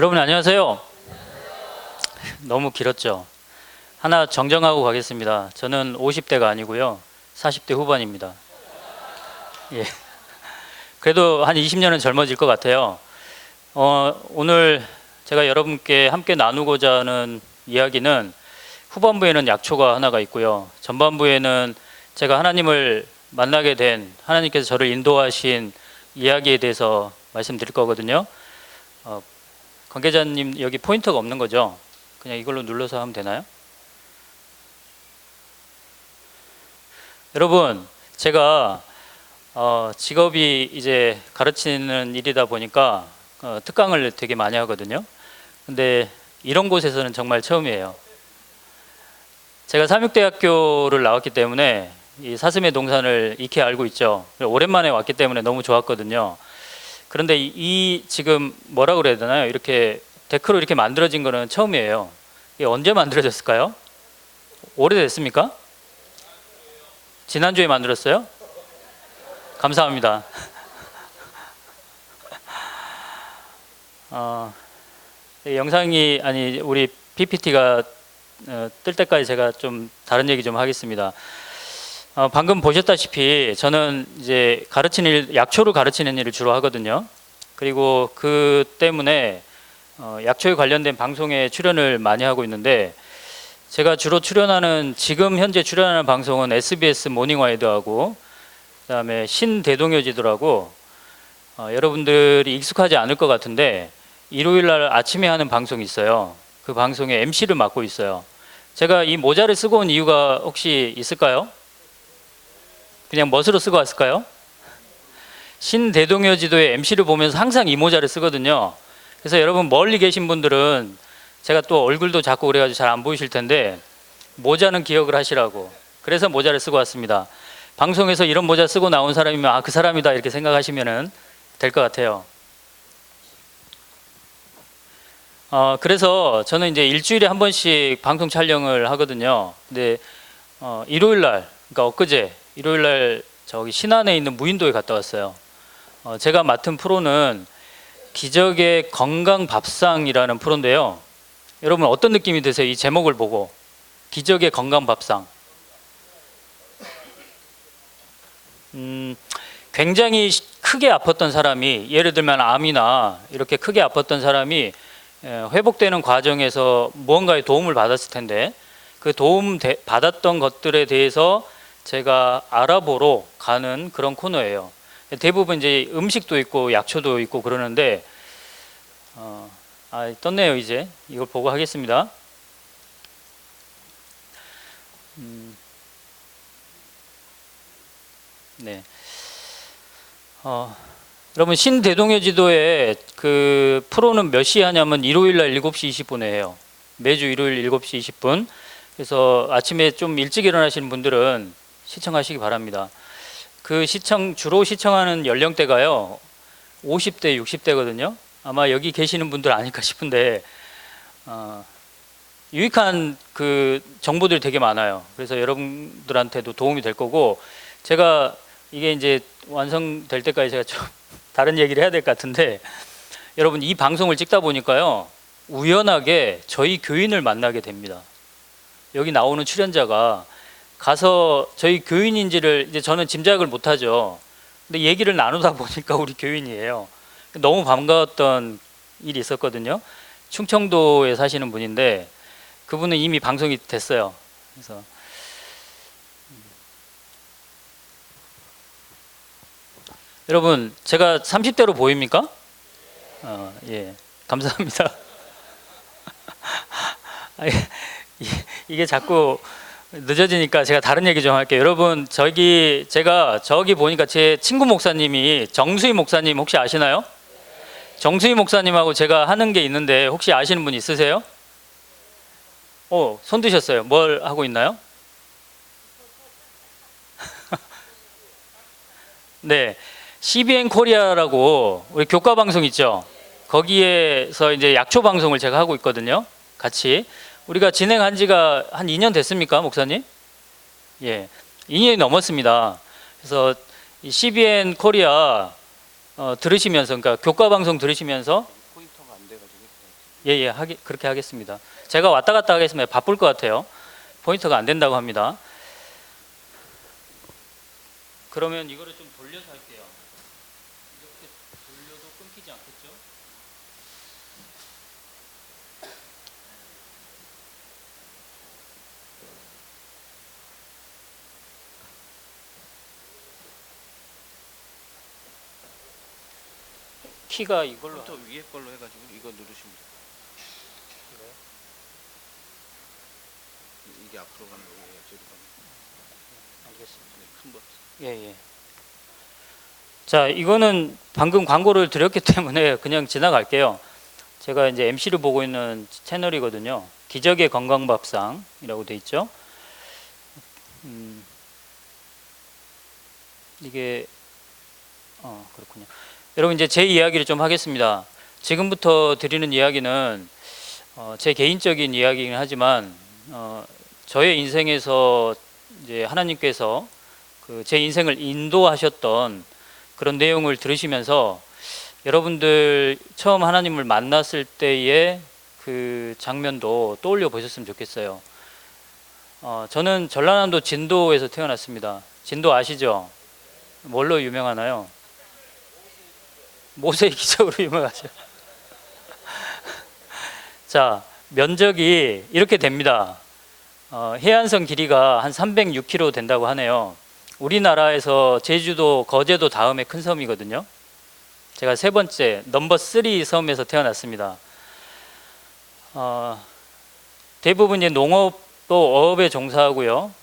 여러분 안녕하세요. 너무 길었죠? 하나 정정하고 가겠습니다. 저는 50대가 아니고요. 40대 후반입니다. 예. 그래도 한 20년은 젊어질 것 같아요. 오늘 제가 여러분께 함께 나누고자 하는 이야기는 후반부에는 약초가 하나가 있고요. 전반부에는 제가 하나님을 만나게 된, 하나님께서 저를 인도하신 이야기에 대해서 말씀드릴 거거든요. 관계자님 여기 포인터가 없는 거죠? 그냥 이걸로 눌러서 하면 되나요? 여러분, 제가 직업이 이제 가르치는 일이다 보니까 특강을 되게 많이 하거든요. 근데 이런 곳에서는 정말 처음이에요. 제가 삼육대학교를 나왔기 때문에 이 사슴의 동산을 익히 알고 있죠. 오랜만에 왔기 때문에 너무 좋았거든요. 그런데 이 지금 뭐라 그래야 되나요? 이렇게 데크로 이렇게 만들어진 거는 처음이에요. 이게 언제 만들어졌을까요? 오래됐습니까? 지난주에 만들었어요? 감사합니다. 영상이 아니 우리 PPT가 뜰 때까지 제가 좀 다른 얘기 좀 하겠습니다. 방금 보셨다시피 저는 이제 가르치는 일, 약초를 가르치는 일을 주로 하거든요. 그리고 그 때문에 약초에 관련된 방송에 출연을 많이 하고 있는데, 제가 주로 출연하는, 지금 현재 출연하는 방송은 SBS 모닝와이드하고 그다음에 신대동여지도라고 여러분들이 익숙하지 않을 것 같은데 일요일 날 아침에 하는 방송이 있어요. 그 방송의 MC를 맡고 있어요. 제가 이 모자를 쓰고 온 이유가 혹시 있을까요? 그냥 멋으로 쓰고 왔을까요? 신대동여지도의 MC를 보면서 항상 이 모자를 쓰거든요. 그래서 여러분 멀리 계신 분들은 제가 또 얼굴도 작고 그래가지고 잘 안 보이실 텐데 모자는 기억을 하시라고, 그래서 모자를 쓰고 왔습니다. 방송에서 이런 모자 쓰고 나온 사람이면 그 사람이다 이렇게 생각하시면 될 것 같아요. 그래서 저는 이제 일주일에 한 번씩 방송 촬영을 하거든요. 근데 일요일 날, 그러니까 엊그제 일요일 날 저기 신안에 있는 무인도에 갔다 왔어요. 제가 맡은 프로는 기적의 건강 밥상이라는 프로인데요. 여러분 어떤 느낌이 드세요? 이 제목을 보고. 기적의 건강 밥상. 굉장히 크게 아팠던 사람이, 예를 들면 암이나 이렇게 크게 아팠던 사람이 회복되는 과정에서 무언가의 도움을 받았을 텐데, 그 도움 받았던 것들에 대해서 제가 알아보러 가는 그런 코너예요. 대부분 이제 음식도 있고 약초도 있고 그러는데 떴네요. 이제 이걸 보고 하겠습니다. 네. 여러분 신대동여지도에 그 프로는 몇 시에 하냐면 일요일 날 7시 20분에 해요. 매주 일요일 7시 20분. 그래서 아침에 좀 일찍 일어나시는 분들은 시청하시기 바랍니다. 그 주로 시청하는 연령대가요 50대 60대거든요 아마 여기 계시는 분들 아닐까 싶은데 유익한 그 정보들이 되게 많아요. 그래서 여러분들한테도 도움이 될 거고, 제가 이게 이제 완성될 때까지 제가 좀 다른 얘기를 해야 될 것 같은데, 여러분 이 방송을 찍다 보니까요 우연하게 저희 교인을 만나게 됩니다. 여기 나오는 출연자가 가서 저희 교인인지를 이제 저는 짐작을 못하죠. 근데 얘기를 나누다 보니까 우리 교인이에요. 너무 반가웠던 일이 있었거든요. 충청도에 사시는 분인데 그분은 이미 방송이 됐어요. 그래서 여러분 제가 30대로 보입니까? 예, 감사합니다. 이게 자꾸 늦어지니까 제가 다른 얘기 좀 할게요. 여러분 제가 저기 보니까 제 친구 목사님이 정수희 목사님 혹시 아시나요? 정수희 목사님하고 제가 하는 게 있는데 혹시 아시는 분 있으세요? 손 드셨어요. 뭘 하고 있나요? 네, CBN 코리아라고 우리 교과 방송 있죠? 거기에서 이제 약초 방송을 제가 하고 있거든요. 같이. 우리가 진행한 지가 한 2년 됐습니까, 목사님? 예, 2년이 넘었습니다. 그래서 이 CBN 코리아 들으시면서, 그러니까 교과 방송 들으시면서 예, 그렇게 하겠습니다. 제가 왔다 갔다 하겠습니다. 바쁠 것 같아요. 포인터가 안 된다고 합니다. 그러면 이거를 좀 돌려서 할게요. 이렇게 돌려도 끊기지 않겠죠? 키가 이걸로 또 위에 걸로 해가지고 이거 누르시면 돼요. 이거요? 이게 앞으로 가는 거고 이게 뒤로 가는 알겠습니다. 거. 큰 버튼. 예. 자, 이거는 방금 광고를 드렸기 때문에 그냥 지나갈게요. 제가 이제 MC를 보고 있는 채널이거든요. 기적의 건강밥상이라고 돼 있죠. 이게 그렇군요. 여러분 이제 제 이야기를 좀 하겠습니다. 지금부터 드리는 이야기는 제 개인적인 이야기이긴 하지만 저의 인생에서 이제 하나님께서 그 제 인생을 인도하셨던 그런 내용을 들으시면서 여러분들 처음 하나님을 만났을 때의 그 장면도 떠올려 보셨으면 좋겠어요. 저는 전라남도 진도에서 태어났습니다. 진도 아시죠? 뭘로 유명하나요? 모세 기적으로 유명하죠. 자, 면적이 이렇게 됩니다. 해안선 길이가 한 306km 된다고 하네요. 우리나라에서 제주도, 거제도 다음에 큰 섬이거든요. 제가 세 번째 넘버 3 섬에서 태어났습니다. 대부분 이제 농업도 어업에 종사하고요.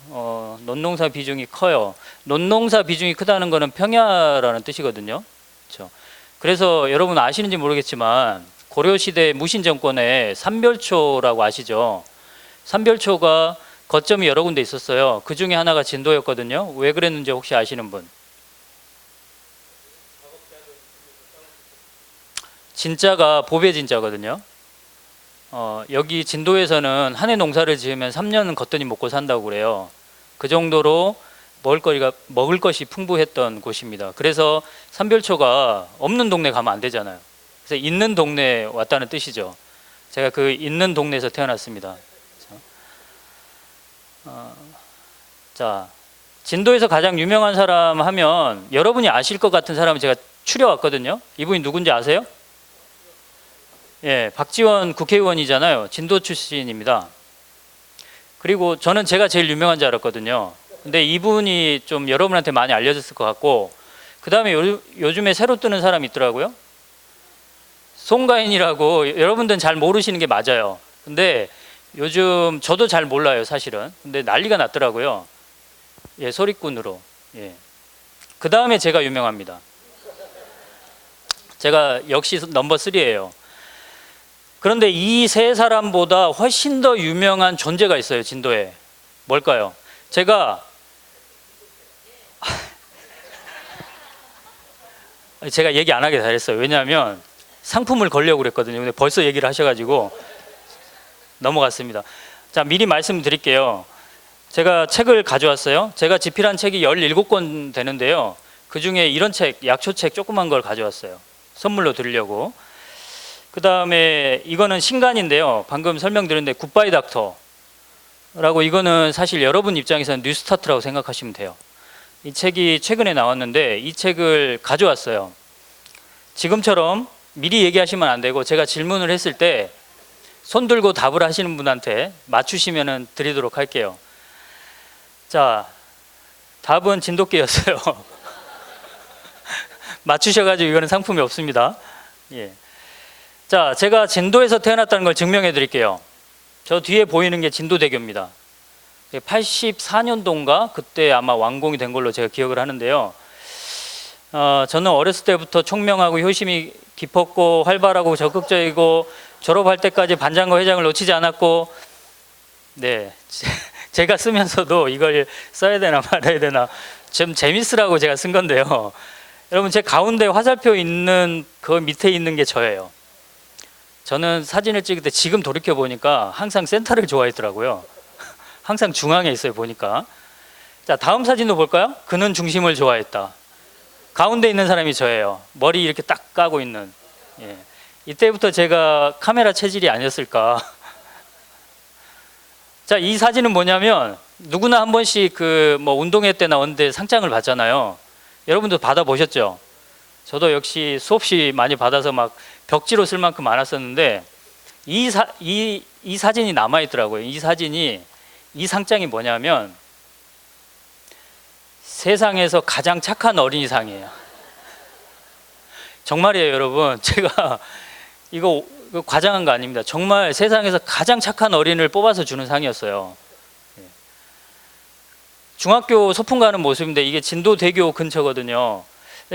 논농사 비중이 커요. 논농사 비중이 크다는 것은 평야라는 뜻이거든요. 그렇죠? 그래서 여러분 아시는지 모르겠지만 고려시대 무신정권에 삼별초라고 아시죠? 삼별초가 거점이 여러 군데 있었어요. 그 중에 하나가 진도였거든요. 왜 그랬는지 혹시 아시는 분? 진짜가 보배 진짜거든요. 여기 진도에서는 한 해 농사를 지으면 3년은 거뜬히 먹고 산다고 그래요. 그 정도로 먹을 것이 풍부했던 곳입니다. 그래서 삼별초가 없는 동네 가면 안 되잖아요. 그래서 있는 동네에 왔다는 뜻이죠. 제가 그 있는 동네에서 태어났습니다. 자, 진도에서 가장 유명한 사람 하면 여러분이 아실 것 같은 사람을 제가 추려왔거든요. 이분이 누군지 아세요? 예, 박지원 국회의원이잖아요. 진도 출신입니다. 그리고 저는 제가 제일 유명한 줄 알았거든요. 근데 이분이 좀 여러분한테 많이 알려졌을 것 같고, 그 다음에 요즘에 새로 뜨는 사람이 있더라고요. 송가인이라고. 여러분들은 잘 모르시는 게 맞아요. 근데 요즘 저도 잘 몰라요, 사실은. 근데 난리가 났더라고요. 예, 소리꾼으로. 예. 그 다음에 제가 유명합니다. 제가 역시 넘버 3예요. 그런데 이 세 사람보다 훨씬 더 유명한 존재가 있어요, 진도에. 뭘까요? 제가 얘기 안 하게 잘했어요. 왜냐하면 상품을 걸려고 그랬거든요. 근데 벌써 얘기를 하셔가지고 넘어갔습니다. 자, 미리 말씀드릴게요. 제가 책을 가져왔어요. 제가 집필한 책이 17권 되는데요. 그 중에 이런 책, 약초책 조그만 걸 가져왔어요. 선물로 드리려고. 그 다음에 이거는 신간인데요. 방금 설명드렸는데 굿바이 닥터라고, 이거는 사실 여러분 입장에서는 뉴스타트라고 생각하시면 돼요. 이 책이 최근에 나왔는데 이 책을 가져왔어요. 지금처럼 미리 얘기하시면 안 되고 제가 질문을 했을 때 손 들고 답을 하시는 분한테 맞추시면 드리도록 할게요. 자, 답은 진돗개였어요. 맞추셔가지고 이거는 상품이 없습니다. 예. 자, 제가 진도에서 태어났다는 걸 증명해 드릴게요. 저 뒤에 보이는 게 진도대교입니다. 84년도인가 그때 아마 완공이 된 걸로 제가 기억을 하는데요. 저는 어렸을 때부터 총명하고 효심이 깊었고 활발하고 적극적이고 졸업할 때까지 반장과 회장을 놓치지 않았고, 네, 제가 쓰면서도 이걸 써야 되나 말아야 되나 좀 재밌으라고 제가 쓴 건데요. 여러분, 제 가운데 화살표 있는 그 밑에 있는 게 저예요. 저는 사진을 찍을 때 지금 돌이켜 보니까 항상 센터를 좋아했더라고요. 항상 중앙에 있어요, 보니까. 자, 다음 사진도 볼까요? 그는 중심을 좋아했다. 가운데 있는 사람이 저예요. 머리 이렇게 딱 까고 있는. 예. 이때부터 제가 카메라 체질이 아니었을까. 자, 이 사진은 뭐냐면 누구나 한 번씩 그 뭐 운동회 때나 언제 상장을 받잖아요. 여러분도 받아보셨죠? 저도 역시 수없이 많이 받아서 막 벽지로 쓸 만큼 많았었는데 이 사진이 남아있더라고요. 이 사진이, 이 상장이 뭐냐면 세상에서 가장 착한 어린이상이에요. 정말이에요, 여러분. 제가 이거 과장한 거 아닙니다. 정말 세상에서 가장 착한 어린이를 뽑아서 주는 상이었어요. 중학교 소풍 가는 모습인데 이게 진도대교 근처거든요.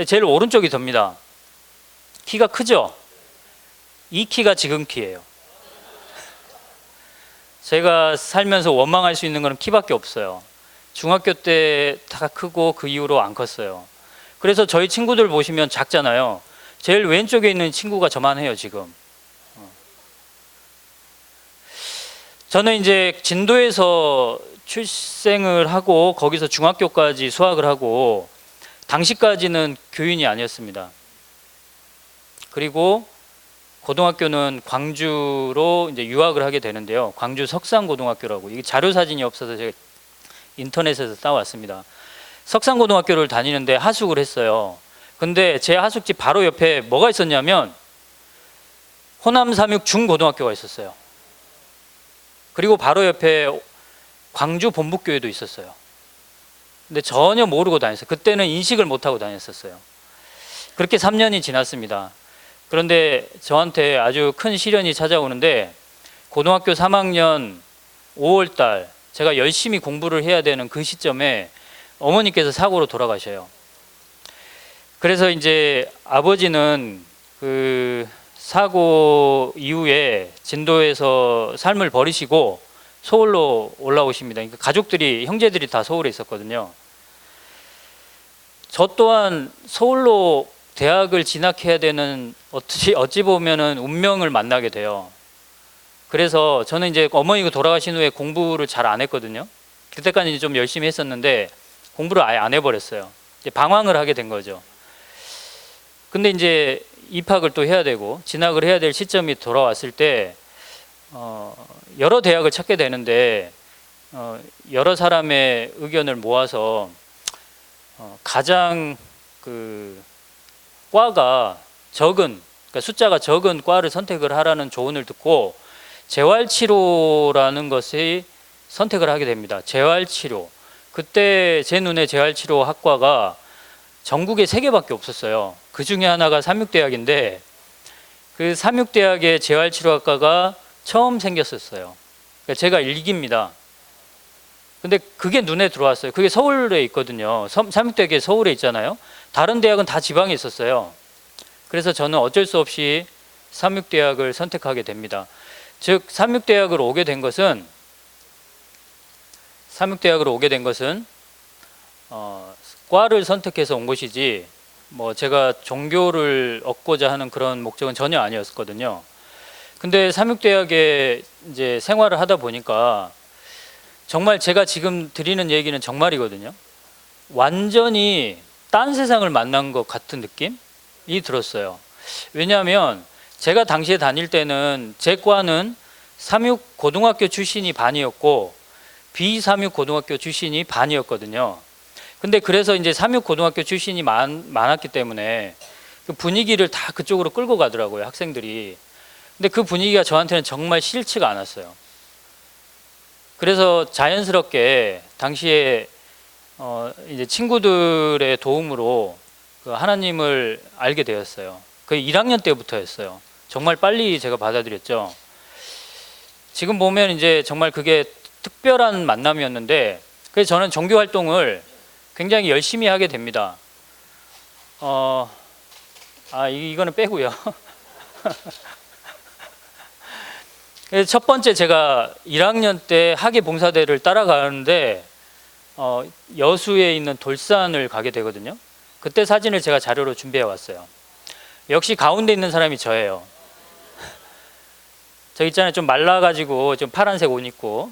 제일 오른쪽이 접니다. 키가 크죠? 이 키가 지금 키예요. 제가 살면서 원망할 수 있는 거는 키밖에 없어요. 중학교 때 다 크고 그 이후로 안 컸어요. 그래서 저희 친구들 보시면 작잖아요. 제일 왼쪽에 있는 친구가 저만 해요, 지금. 저는 이제 진도에서 출생을 하고 거기서 중학교까지 수학을 하고 당시까지는 교인이 아니었습니다. 그리고 고등학교는 광주로 이제 유학을 하게 되는데요. 광주 석산고등학교라고, 이게 자료 사진이 없어서 제가 인터넷에서 따왔습니다. 석산고등학교를 다니는데 하숙을 했어요. 근데 제 하숙집 바로 옆에 뭐가 있었냐면 호남 삼육 중고등학교가 있었어요. 그리고 바로 옆에 광주 본북교회도 있었어요. 근데 전혀 모르고 다녔어요. 그때는 인식을 못하고 다녔었어요. 그렇게 3년이 지났습니다. 그런데 저한테 아주 큰 시련이 찾아오는데 고등학교 3학년 5월 달 제가 열심히 공부를 해야 되는 그 시점에 어머니께서 사고로 돌아가셔요. 그래서 이제 아버지는 그 사고 이후에 진도에서 삶을 버리시고 서울로 올라오십니다. 그러니까 가족들이, 형제들이 다 서울에 있었거든요. 저 또한 서울로 대학을 진학해야 되는 어찌 보면은 운명을 만나게 돼요. 그래서 저는 이제 어머니가 돌아가신 후에 공부를 잘 안 했거든요. 그때까지 좀 열심히 했었는데 공부를 아예 안 해버렸어요. 이제 방황을 하게 된 거죠. 근데 이제 입학을 또 해야 되고 진학을 해야 될 시점이 돌아왔을 때 여러 대학을 찾게 되는데 여러 사람의 의견을 모아서 가장 그 과가 적은, 그러니까 숫자가 적은 과를 선택을 하라는 조언을 듣고 재활치료라는 것이 선택을 하게 됩니다. 재활치료. 그때 제 눈에 재활치료 학과가 전국에 3개밖에 없었어요. 그 중에 하나가 삼육대학인데 그 삼육대학의 재활치료학과가 처음 생겼었어요. 그러니까 제가 일기입니다. 근데 그게 눈에 들어왔어요. 그게 서울에 있거든요. 삼육대학이 서울에 있잖아요. 다른 대학은 다 지방에 있었어요. 그래서 저는 어쩔 수 없이 삼육대학을 선택하게 됩니다. 즉 삼육대학으로 오게 된 것은 과를 선택해서 온 것이지 뭐 제가 종교를 얻고자 하는 그런 목적은 전혀 아니었거든요. 근데 삼육대학에 이제 생활을 하다 보니까 정말 제가 지금 드리는 얘기는 정말이거든요. 완전히 딴 세상을 만난 것 같은 느낌이 들었어요. 왜냐하면 제가 당시에 다닐 때는 제 과는 삼육고등학교 출신이 반이었고 비삼육고등학교 출신이 반이었거든요. 근데 그래서 이제 삼육고등학교 출신이 많았기 때문에 그 분위기를 다 그쪽으로 끌고 가더라고요, 학생들이. 근데 그 분위기가 저한테는 정말 싫지가 않았어요. 그래서 자연스럽게 당시에 이제 친구들의 도움으로 그 하나님을 알게 되었어요. 그 1학년 때부터였어요. 정말 빨리 제가 받아들였죠. 지금 보면 이제 정말 그게 특별한 만남이었는데, 그래서 저는 종교 활동을 굉장히 열심히 하게 됩니다. 이거는 빼고요. 그래서 첫 번째 제가 1학년 때 학예 봉사대를 따라가는데 여수에 있는 돌산을 가게 되거든요. 그때 사진을 제가 자료로 준비해 왔어요. 역시 가운데 있는 사람이 저예요. 저 있잖아요, 좀 말라가지고 좀 파란색 옷 입고.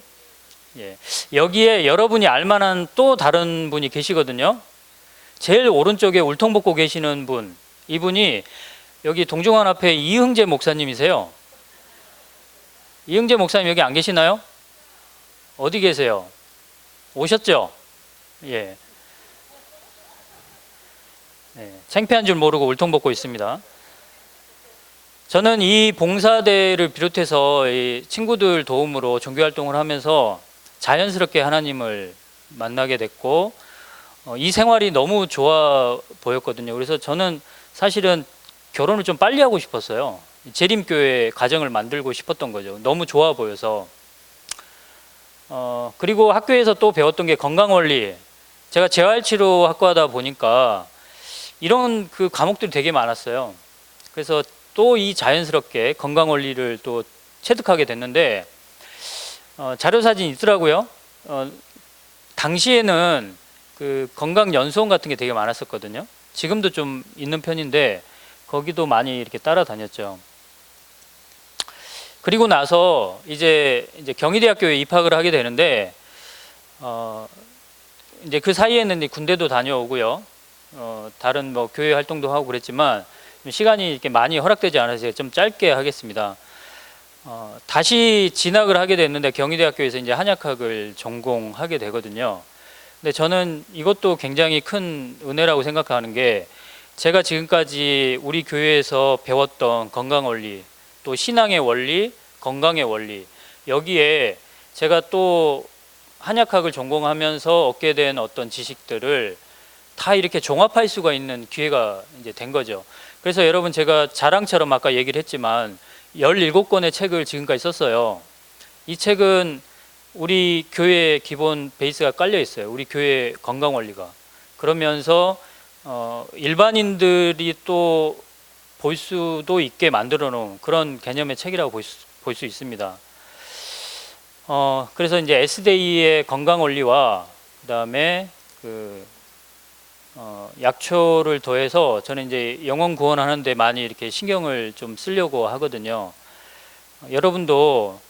예. 여기에 여러분이 알만한 또 다른 분이 계시거든요. 제일 오른쪽에 울통 벗고 계시는 분, 이분이 여기 동중원 앞에 이흥재 목사님이세요. 이흥재 목사님 여기 안 계시나요? 어디 계세요? 오셨죠? 예. 네, 창피한 줄 모르고 울통벗고 있습니다. 저는 이 봉사대를 비롯해서 이 친구들 도움으로 종교활동을 하면서 자연스럽게 하나님을 만나게 됐고 이 생활이 너무 좋아 보였거든요. 그래서 저는 사실은 결혼을 좀 빨리 하고 싶었어요. 재림교회 가정을 만들고 싶었던 거죠. 너무 좋아 보여서. 그리고 학교에서 또 배웠던 게 건강원리. 제가 재활치료학과다 보니까 이런 그 과목들이 되게 많았어요. 그래서 또 이 자연스럽게 건강원리를 또 체득하게 됐는데 자료사진이 있더라고요. 당시에는 그 건강연수원 같은 게 되게 많았었거든요. 지금도 좀 있는 편인데 거기도 많이 이렇게 따라다녔죠. 그리고 나서 이제 경희대학교에 입학을 하게 되는데 이제 그 사이에는 군대도 다녀오고요. 다른 뭐 교회 활동도 하고 그랬지만 시간이 이렇게 많이 허락되지 않아서 좀 짧게 하겠습니다. 다시 진학을 하게 됐는데 경희대학교에서 이제 한약학을 전공하게 되거든요. 근데 저는 이것도 굉장히 큰 은혜라고 생각하는 게 제가 지금까지 우리 교회에서 배웠던 건강원리, 또 신앙의 원리, 건강의 원리, 여기에 제가 또 한약학을 전공하면서 얻게 된 어떤 지식들을 다 이렇게 종합할 수가 있는 기회가 이제 된 거죠. 그래서 여러분 제가 자랑처럼 아까 얘기를 했지만 17권의 책을 지금까지 썼어요. 이 책은 우리 교회 기본 베이스가 깔려 있어요. 우리 교회 건강 원리가. 그러면서 일반인들이 또 볼 수도 있게 만들어 놓은 그런 개념의 책이라고 볼 수 있습니다. 그래서 이제 SDA의 건강 원리와 그다음에 약초를 더해서 저는 이제 영혼 구원하는데 많이 이렇게 신경을 좀 쓰려고 하거든요. 여러분도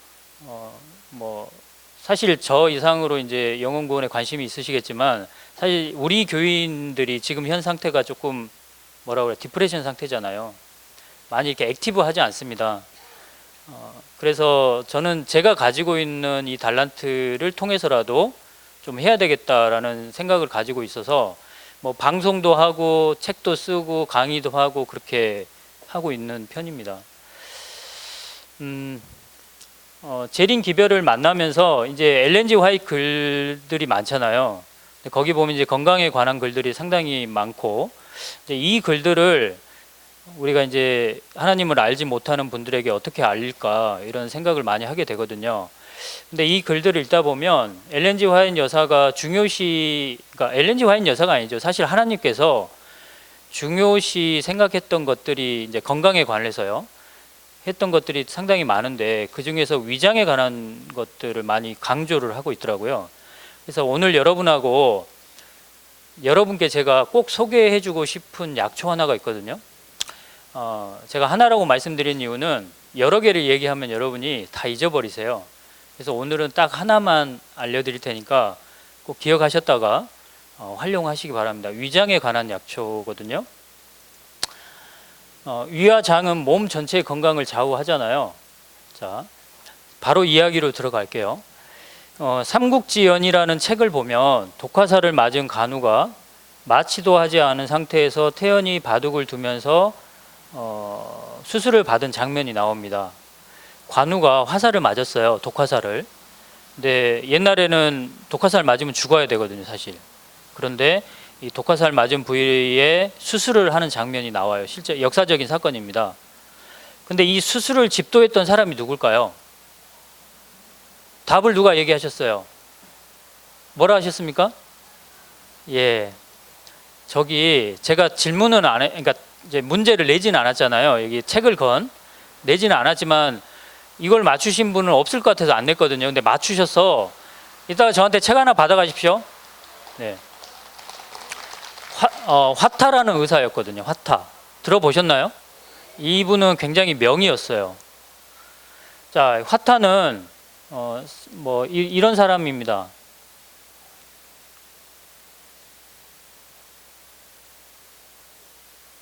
뭐 사실 저 이상으로 이제 영혼 구원에 관심이 있으시겠지만 사실 우리 교인들이 지금 현 상태가 조금 뭐라 그래 디프레션 상태잖아요. 많이 이렇게 액티브하지 않습니다. 그래서 저는 제가 가지고 있는 이 달란트를 통해서라도 좀 해야 되겠다라는 생각을 가지고 있어서 뭐 방송도 하고 책도 쓰고 강의도 하고 그렇게 하고 있는 편입니다. 제린 기별을 만나면서 이제 엘렌 G 화이트 글들이 많잖아요. 거기 보면 이제 건강에 관한 글들이 상당히 많고 이제 이 글들을 우리가 이제 하나님을 알지 못하는 분들에게 어떻게 알릴까 이런 생각을 많이 하게 되거든요. 근데 이 글들을 읽다 보면 엘렌 G 화이트 여사가 그러니까 엘렌 G 화이트 여사가 아니죠. 사실 하나님께서 중요시 생각했던 것들이 이제 건강에 관해서요. 했던 것들이 상당히 많은데 그 중에서 위장에 관한 것들을 많이 강조를 하고 있더라고요. 그래서 오늘 여러분께 제가 꼭 소개해주고 싶은 약초 하나가 있거든요. 제가 하나라고 말씀드린 이유는 여러 개를 얘기하면 여러분이 다 잊어버리세요. 그래서 오늘은 딱 하나만 알려드릴 테니까 꼭 기억하셨다가 활용하시기 바랍니다. 위장에 관한 약초거든요. 위와 장은 몸 전체의 건강을 좌우하잖아요. 자, 바로 이야기로 들어갈게요. 삼국지연이라는 책을 보면 독화살을 맞은 간우가 마취도 하지 않은 상태에서 태연히 바둑을 두면서 수술을 받은 장면이 나옵니다. 관우가 화살을 맞았어요. 독화살을. 근데 옛날에는 독화살 맞으면 죽어야 되거든요, 사실. 그런데 이 독화살 맞은 부위에 수술을 하는 장면이 나와요. 실제 역사적인 사건입니다. 근데 이 수술을 집도했던 사람이 누굴까요? 답을 누가 얘기하셨어요? 뭐라 하셨습니까? 예. 저기 제가 질문은 그러니까 이제 문제를 내지는 않았잖아요. 여기 책을 내지는 않았지만 이걸 맞추신 분은 없을 것 같아서 안 냈거든요. 근데 맞추셔서 이따가 저한테 책 하나 받아가십시오. 네. 화타라는 의사였거든요. 화타. 들어보셨나요? 이분은 굉장히 명의였어요. 자, 화타는 이런 사람입니다.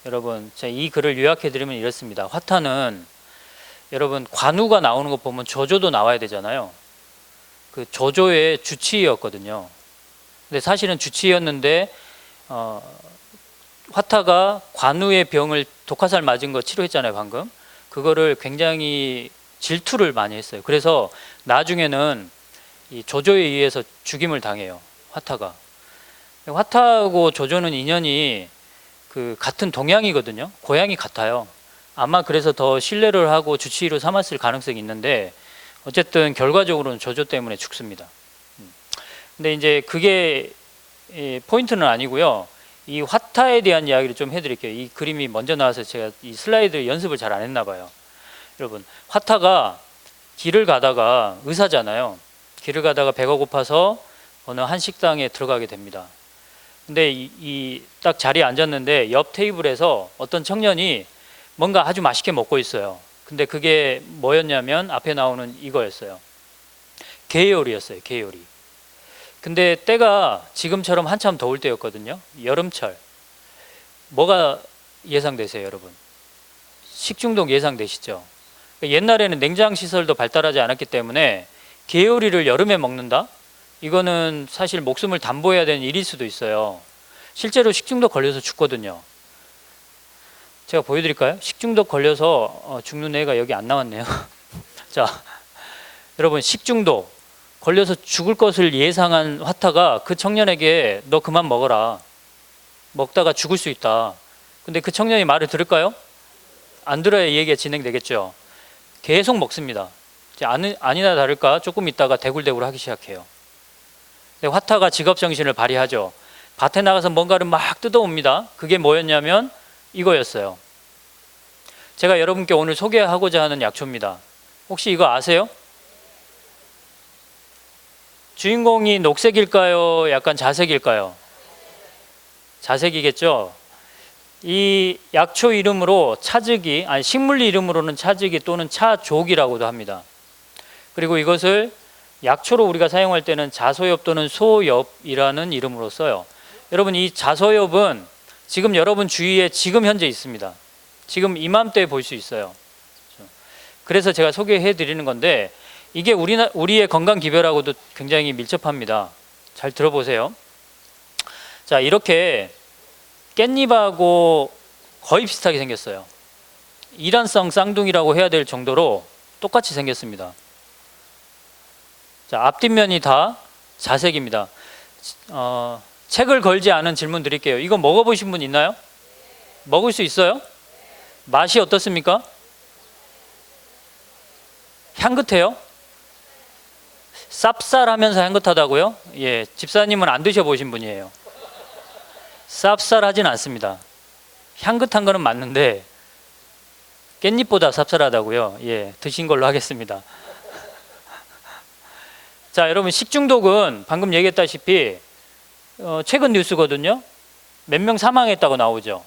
여러분, 제가 이 글을 요약해 드리면 이렇습니다. 화타는 여러분 관우가 나오는 거 보면 조조도 나와야 되잖아요. 그 조조의 주치의였거든요. 근데 사실은 주치의였는데 화타가 관우의 병을 독화살 맞은 거 치료했잖아요, 방금. 그거를 굉장히 질투를 많이 했어요. 그래서 나중에는 이 조조에 의해서 죽임을 당해요, 화타가. 화타하고 조조는 인연이 그 같은 동양이거든요. 고향이 같아요. 아마 그래서 더 신뢰를 하고 주치의로 삼았을 가능성이 있는데 어쨌든 결과적으로는 조조 때문에 죽습니다. 근데 이제 그게 포인트는 아니고요. 이 화타에 대한 이야기를 좀 해드릴게요. 이 그림이 먼저 나와서 제가 이 슬라이드 연습을 잘 안 했나 봐요. 여러분, 화타가 길을 가다가 의사잖아요. 길을 가다가 배가 고파서 어느 한 식당에 들어가게 됩니다. 근데 이 딱 자리에 앉았는데 옆 테이블에서 어떤 청년이 뭔가 아주 맛있게 먹고 있어요. 근데 그게 뭐였냐면 앞에 나오는 이거였어요. 게요리였어요. 게요리. 근데 때가 지금처럼 한참 더울 때였거든요. 여름철. 뭐가 예상되세요, 여러분? 식중독 예상되시죠? 옛날에는 냉장 시설도 발달하지 않았기 때문에 게요리를 여름에 먹는다? 이거는 사실 목숨을 담보해야 되는 일일 수도 있어요. 실제로 식중독 걸려서 죽거든요. 제가 보여드릴까요? 식중독 걸려서 죽는 애가 여기 안 나왔네요. 자, 여러분, 식중독 걸려서 죽을 것을 예상한 화타가 그 청년에게 너 그만 먹어라. 먹다가 죽을 수 있다. 근데 그 청년이 말을 들을까요? 안 들어야 이 얘기가 진행되겠죠. 계속 먹습니다. 아니나 다를까 조금 있다가 대굴대굴 하기 시작해요. 근데 화타가 직업정신을 발휘하죠. 밭에 나가서 뭔가를 막 뜯어옵니다. 그게 뭐였냐면 이거였어요. 제가 여러분께 오늘 소개하고자 하는 약초입니다. 혹시 이거 아세요? 주인공이 녹색일까요? 약간 자색일까요? 자색이겠죠? 이 약초 이름으로 차즈기, 아니 식물 이름으로는 차즈기 또는 차족이라고도 합니다. 그리고 이것을 약초로 우리가 사용할 때는 자소엽 또는 소엽이라는 이름으로 써요. 여러분, 이 자소엽은 지금 여러분 주위에 지금 현재 있습니다. 지금 이맘때 볼 수 있어요. 그래서 제가 소개해 드리는 건데 이게 우리의 건강 기별하고도 굉장히 밀접합니다. 잘 들어보세요. 자, 이렇게 깻잎하고 거의 비슷하게 생겼어요. 이란성 쌍둥이라고 해야 될 정도로 똑같이 생겼습니다. 자, 앞뒷면이 다 자색입니다. 책을 걸지 않은 질문 드릴게요. 이거 먹어보신 분 있나요? 먹을 수 있어요? 맛이 어떻습니까? 향긋해요? 쌉쌀하면서 향긋하다고요? 예, 집사님은 안 드셔보신 분이에요. 쌉쌀하진 않습니다. 향긋한 거는 맞는데 깻잎보다 쌉쌀하다고요? 예, 드신 걸로 하겠습니다. 자, 여러분, 식중독은 방금 얘기했다시피 최근 뉴스거든요. 몇 명 사망했다고 나오죠.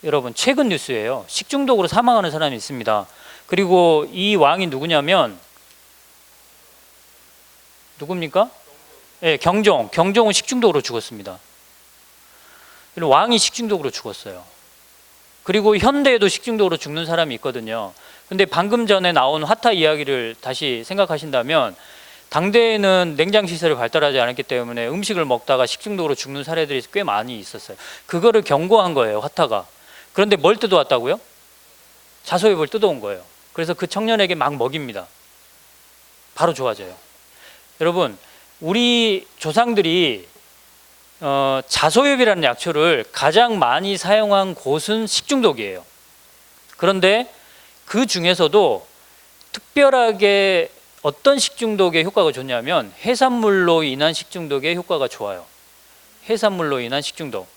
여러분, 최근 뉴스예요. 식중독으로 사망하는 사람이 있습니다. 그리고 이 왕이 누구냐면 누굽니까? 예, 경종. 경종은 식중독으로 죽었습니다. 왕이 식중독으로 죽었어요. 그리고 현대에도 식중독으로 죽는 사람이 있거든요. 근데 방금 전에 나온 화타 이야기를 다시 생각하신다면 당대에는 냉장 시설이 발달하지 않았기 때문에 음식을 먹다가 식중독으로 죽는 사례들이 꽤 많이 있었어요. 그거를 경고한 거예요, 화타가. 그런데 뭘 뜯어왔다고요? 자소엽을 뜯어온 거예요. 그래서 그 청년에게 막 먹입니다. 바로 좋아져요. 여러분, 우리 조상들이 자소엽이라는 약초를 가장 많이 사용한 곳은 식중독이에요. 그런데 그 중에서도 특별하게 어떤 식중독에 효과가 좋냐면 해산물로 인한 식중독에 효과가 좋아요. 해산물로 인한 식중독.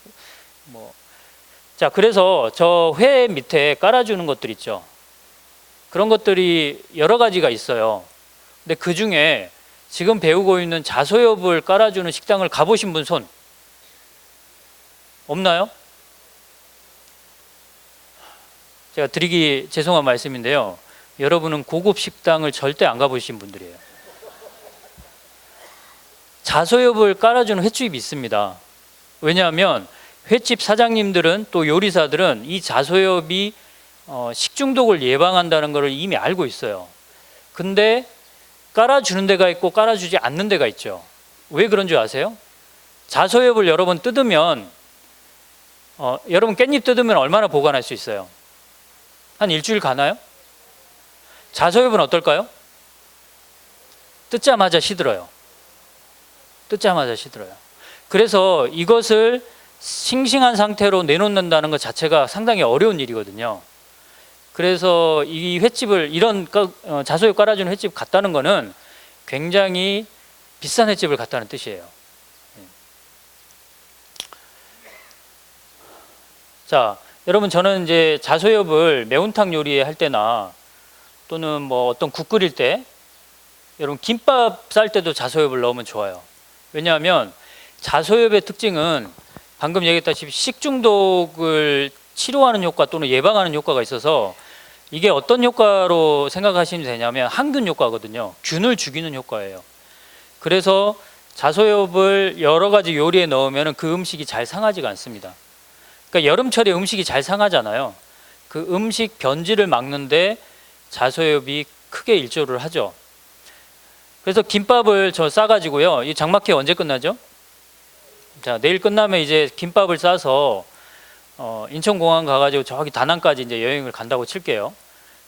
자, 그래서 저 회 밑에 깔아주는 것들 있죠. 그런 것들이 여러 가지가 있어요. 근데 그 중에 지금 배우고 있는 자소엽을 깔아주는 식당을 가보신 분 손 없나요? 제가 드리기 죄송한 말씀인데요. 여러분은 고급 식당을 절대 안 가보신 분들이에요. 자소엽을 깔아주는 횟집이 있습니다. 왜냐하면 횟집 사장님들은 또 요리사들은 이 자소엽이 식중독을 예방한다는 것을 이미 알고 있어요. 근데 깔아주는 데가 있고 깔아주지 않는 데가 있죠. 왜 그런 줄 아세요? 자소엽을 여러 번 뜯으면 여러분 깻잎 뜯으면 얼마나 보관할 수 있어요? 한 일주일 가나요? 자소엽은 어떨까요? 뜯자마자 시들어요. 뜯자마자 시들어요. 그래서 이것을 싱싱한 상태로 내놓는다는 것 자체가 상당히 어려운 일이거든요. 그래서 이 횟집을 이런 자소엽 깔아주는 횟집 갔다는 거는 굉장히 비싼 횟집을 갔다는 뜻이에요. 자, 여러분 저는 이제 자소엽을 매운탕 요리에 할 때나 또는 뭐 어떤 국 끓일 때 여러분 김밥 쌀 때도 자소엽을 넣으면 좋아요. 왜냐하면 자소엽의 특징은 방금 얘기했다시피 식중독을 치료하는 효과 또는 예방하는 효과가 있어서 이게 어떤 효과로 생각하시면 되냐면 항균 효과거든요. 균을 죽이는 효과예요. 그래서 자소엽을 여러 가지 요리에 넣으면 그 음식이 잘 상하지가 않습니다. 그러니까 여름철에 음식이 잘 상하잖아요. 그 음식 변질을 막는데 자소엽이 크게 일조를 하죠. 그래서 김밥을 저 싸가지고요. 이 장마케 언제 끝나죠? 자, 내일 끝나면 이제 김밥을 싸서 인천공항 가가지고 저기 다낭까지 이제 여행을 간다고 칠게요.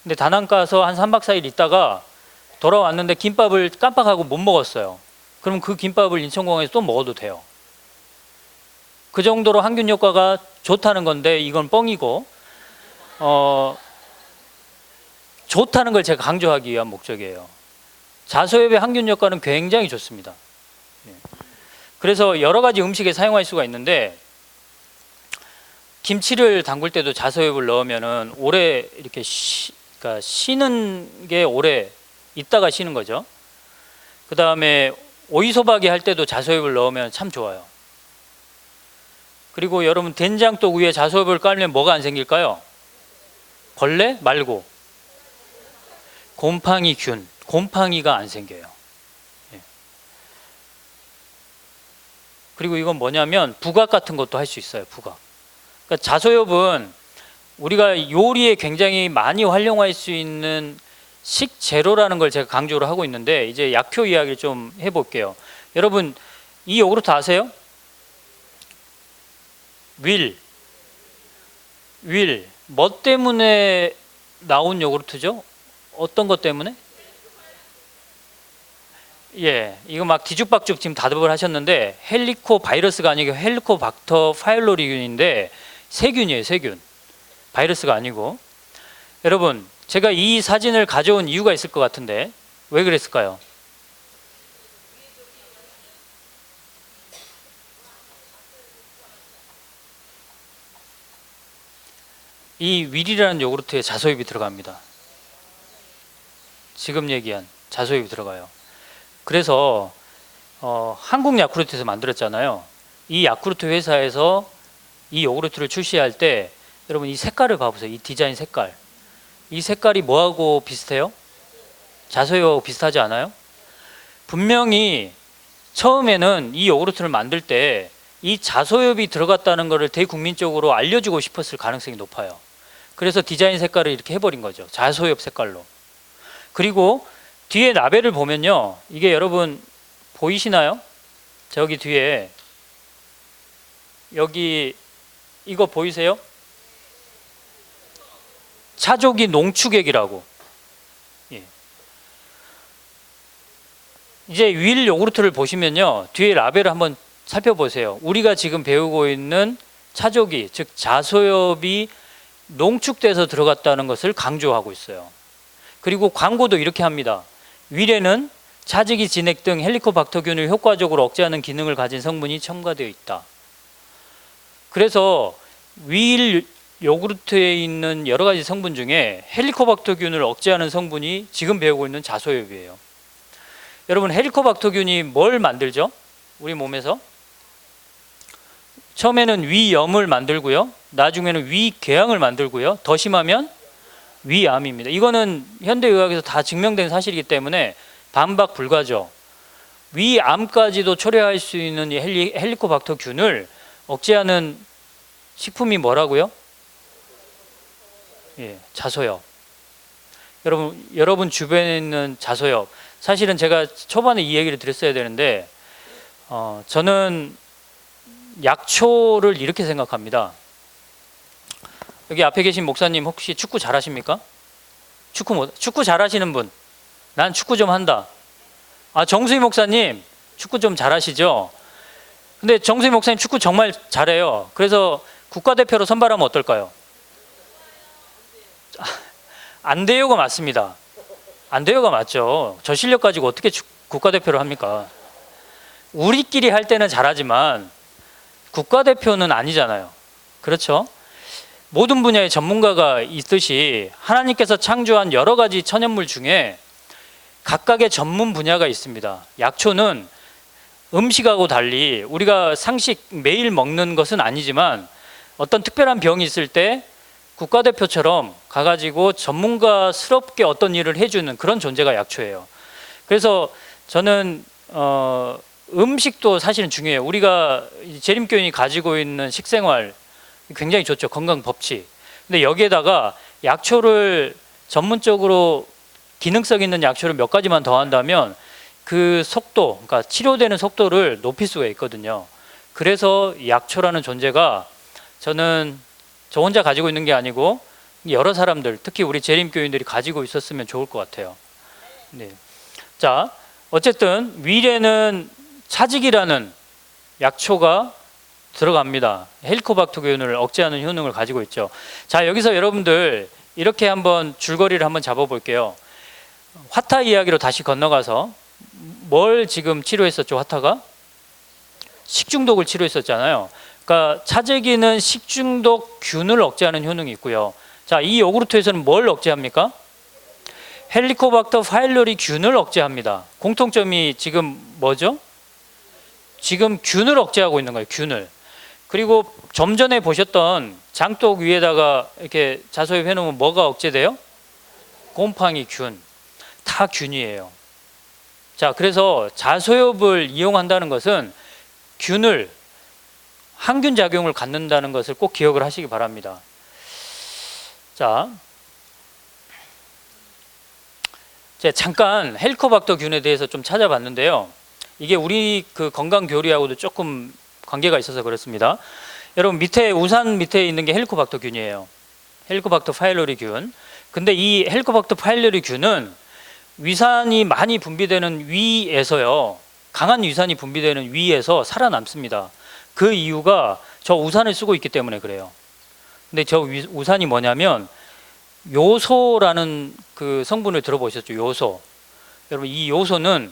근데 다낭 가서 한 3박 4일 있다가 돌아왔는데 김밥을 깜빡하고 못 먹었어요. 그럼 그 김밥을 인천공항에서 또 먹어도 돼요. 그 정도로 항균 효과가 좋다는 건데 이건 뻥이고 좋다는 걸 제가 강조하기 위한 목적이에요. 자소엽의 항균 효과는 굉장히 좋습니다. 그래서 여러 가지 음식에 사용할 수가 있는데 김치를 담글 때도 자소엽을 넣으면은 오래 이렇게 그러니까 쉬는 게 오래 있다가 쉬는 거죠. 그 다음에 오이소박이 할 때도 자소엽을 넣으면 참 좋아요. 그리고 여러분 된장독 위에 자소엽을 깔면 뭐가 안 생길까요? 벌레 말고 곰팡이 균, 곰팡이가 안 생겨요. 예. 그리고 이건 뭐냐면 부각 같은 것도 할 수 있어요. 부각. 그러니까 자소엽은 우리가 요리에 굉장히 많이 활용할 수 있는 식재료라는 걸 제가 강조를 하고 있는데 이제 약효 이야기를 좀 해볼게요. 여러분 이 요구르트 아세요? 윌. 뭐 때문에 나온 요구르트죠? 어떤 것 때문에? 예, 이거 막 뒤죽박죽 지금 답을 하셨는데 헬리코 바이러스가 아니고 헬리코박터 파일로리균인데 세균이에요, 세균. 바이러스가 아니고. 여러분, 제가 이 사진을 가져온 이유가 있을 것 같은데 왜 그랬을까요? 이 윌이라는 요구르트에 자소엽이 들어갑니다. 지금 얘기한 자소엽이 들어가요. 그래서 한국 야쿠르트에서 만들었잖아요. 이 야쿠르트 회사에서 이 요구르트를 출시할 때 여러분 이 색깔을 봐보세요. 이 디자인 색깔. 이 색깔이 뭐하고 비슷해요? 자소엽하고 비슷하지 않아요? 분명히 처음에는 이 요구르트를 만들 때 이 자소엽이 들어갔다는 것을 대국민적으로 알려주고 싶었을 가능성이 높아요. 그래서 디자인 색깔을 이렇게 해버린 거죠. 자소엽 색깔로. 그리고 뒤에 라벨을 보면요. 이게 여러분 보이시나요? 저기 뒤에 여기 이거 보이세요? 차조기 농축액이라고. 예. 이제 윌 요구르트를 보시면요. 뒤에 라벨을 한번 살펴보세요. 우리가 지금 배우고 있는 차조기, 즉 자소엽이 농축돼서 들어갔다는 것을 강조하고 있어요. 그리고 광고도 이렇게 합니다. 윌에는 차지기 진액 등 헬리코박터균을 효과적으로 억제하는 기능을 가진 성분이 첨가되어 있다. 그래서 윌 요구르트에 있는 여러 가지 성분 중에 헬리코박터균을 억제하는 성분이 지금 배우고 있는 자소엽이에요. 여러분 헬리코박터균이 뭘 만들죠? 우리 몸에서? 처음에는 위염을 만들고요. 나중에는 위궤양을 만들고요. 더 심하면 위암입니다. 이거는 현대의학에서 다 증명된 사실이기 때문에 반박 불가죠. 위암까지도 초래할 수 있는 이 헬리코박터균을 억제하는 식품이 뭐라고요? 예, 자소엽. 여러분 주변에 있는 자소엽. 사실은 제가 초반에 이 얘기를 드렸어야 되는데 저는 약초를 이렇게 생각합니다. 여기 앞에 계신 목사님 혹시 축구 잘하십니까? 축구 잘하시는 분. 난 축구 좀 한다. 아, 정수희 목사님 축구 좀 잘하시죠? 근데 정수희 목사님 축구 정말 잘해요. 그래서 국가대표로 선발하면 어떨까요? 안 돼요가 맞습니다. 안 돼요가 맞죠. 저 실력 가지고 어떻게 국가대표를 합니까? 우리끼리 할 때는 잘하지만 국가대표는 아니잖아요. 그렇죠? 모든 분야의 전문가가 있듯이 하나님께서 창조한 여러 가지 천연물 중에 각각의 전문 분야가 있습니다. 약초는 음식하고 달리 우리가 상식 매일 먹는 것은 아니지만 어떤 특별한 병이 있을 때 국가대표처럼 가가지고 전문가스럽게 어떤 일을 해주는 그런 존재가 약초예요. 그래서 저는 음식도 사실은 중요해요. 우리가 재림교인이 가지고 있는 식생활 굉장히 좋죠. 건강 법칙. 근데 여기에다가 약초를 전문적으로 기능성 있는 약초를 몇 가지만 더한다면 그 속도, 그러니까 치료되는 속도를 높일 수가 있거든요. 그래서 약초라는 존재가 저는 저 혼자 가지고 있는 게 아니고 여러 사람들, 특히 우리 재림교인들이 가지고 있었으면 좋을 것 같아요. 네. 자, 어쨌든 위례는 차직이라는 약초가 들어갑니다. 헬리코박터균을 억제하는 효능을 가지고 있죠. 자, 여기서 여러분들 이렇게 한번 줄거리를 한번 잡아볼게요. 화타 이야기로 다시 건너가서 뭘 지금 치료했었죠? 화타가 식중독을 치료했었잖아요. 그러니까 차제기는 식중독균을 억제하는 효능이 있고요. 자, 이 요구르트에서는 뭘 억제합니까? 헬리코박터 파일로리 균을 억제합니다. 공통점이 지금 뭐죠? 지금 균을 억제하고 있는 거예요. 균을. 그리고 좀 전에 보셨던 장독 위에다가 이렇게 자소엽 해놓으면 뭐가 억제돼요? 곰팡이 균. 다 균이에요. 자, 그래서 자소엽을 이용한다는 것은 균을 항균 작용을 갖는다는 것을 꼭 기억을 하시기 바랍니다. 자, 제가 잠깐 헬리코박터균에 대해서 좀 찾아봤는데요. 이게 우리 그 건강 교리하고도 조금 관계가 있어서 그렇습니다. 여러분 밑에 우산 밑에 있는 게 헬리코박터균이에요. 헬리코박터 파일로리균. 근데 이 헬리코박터 파일로리균은 위산이 많이 분비되는 위에서요. 강한 위산이 분비되는 위에서 살아남습니다. 그 이유가 저 우산을 쓰고 있기 때문에 그래요. 근데 저 우산이 뭐냐면 요소라는 그 성분을 들어보셨죠? 요소. 여러분 이 요소는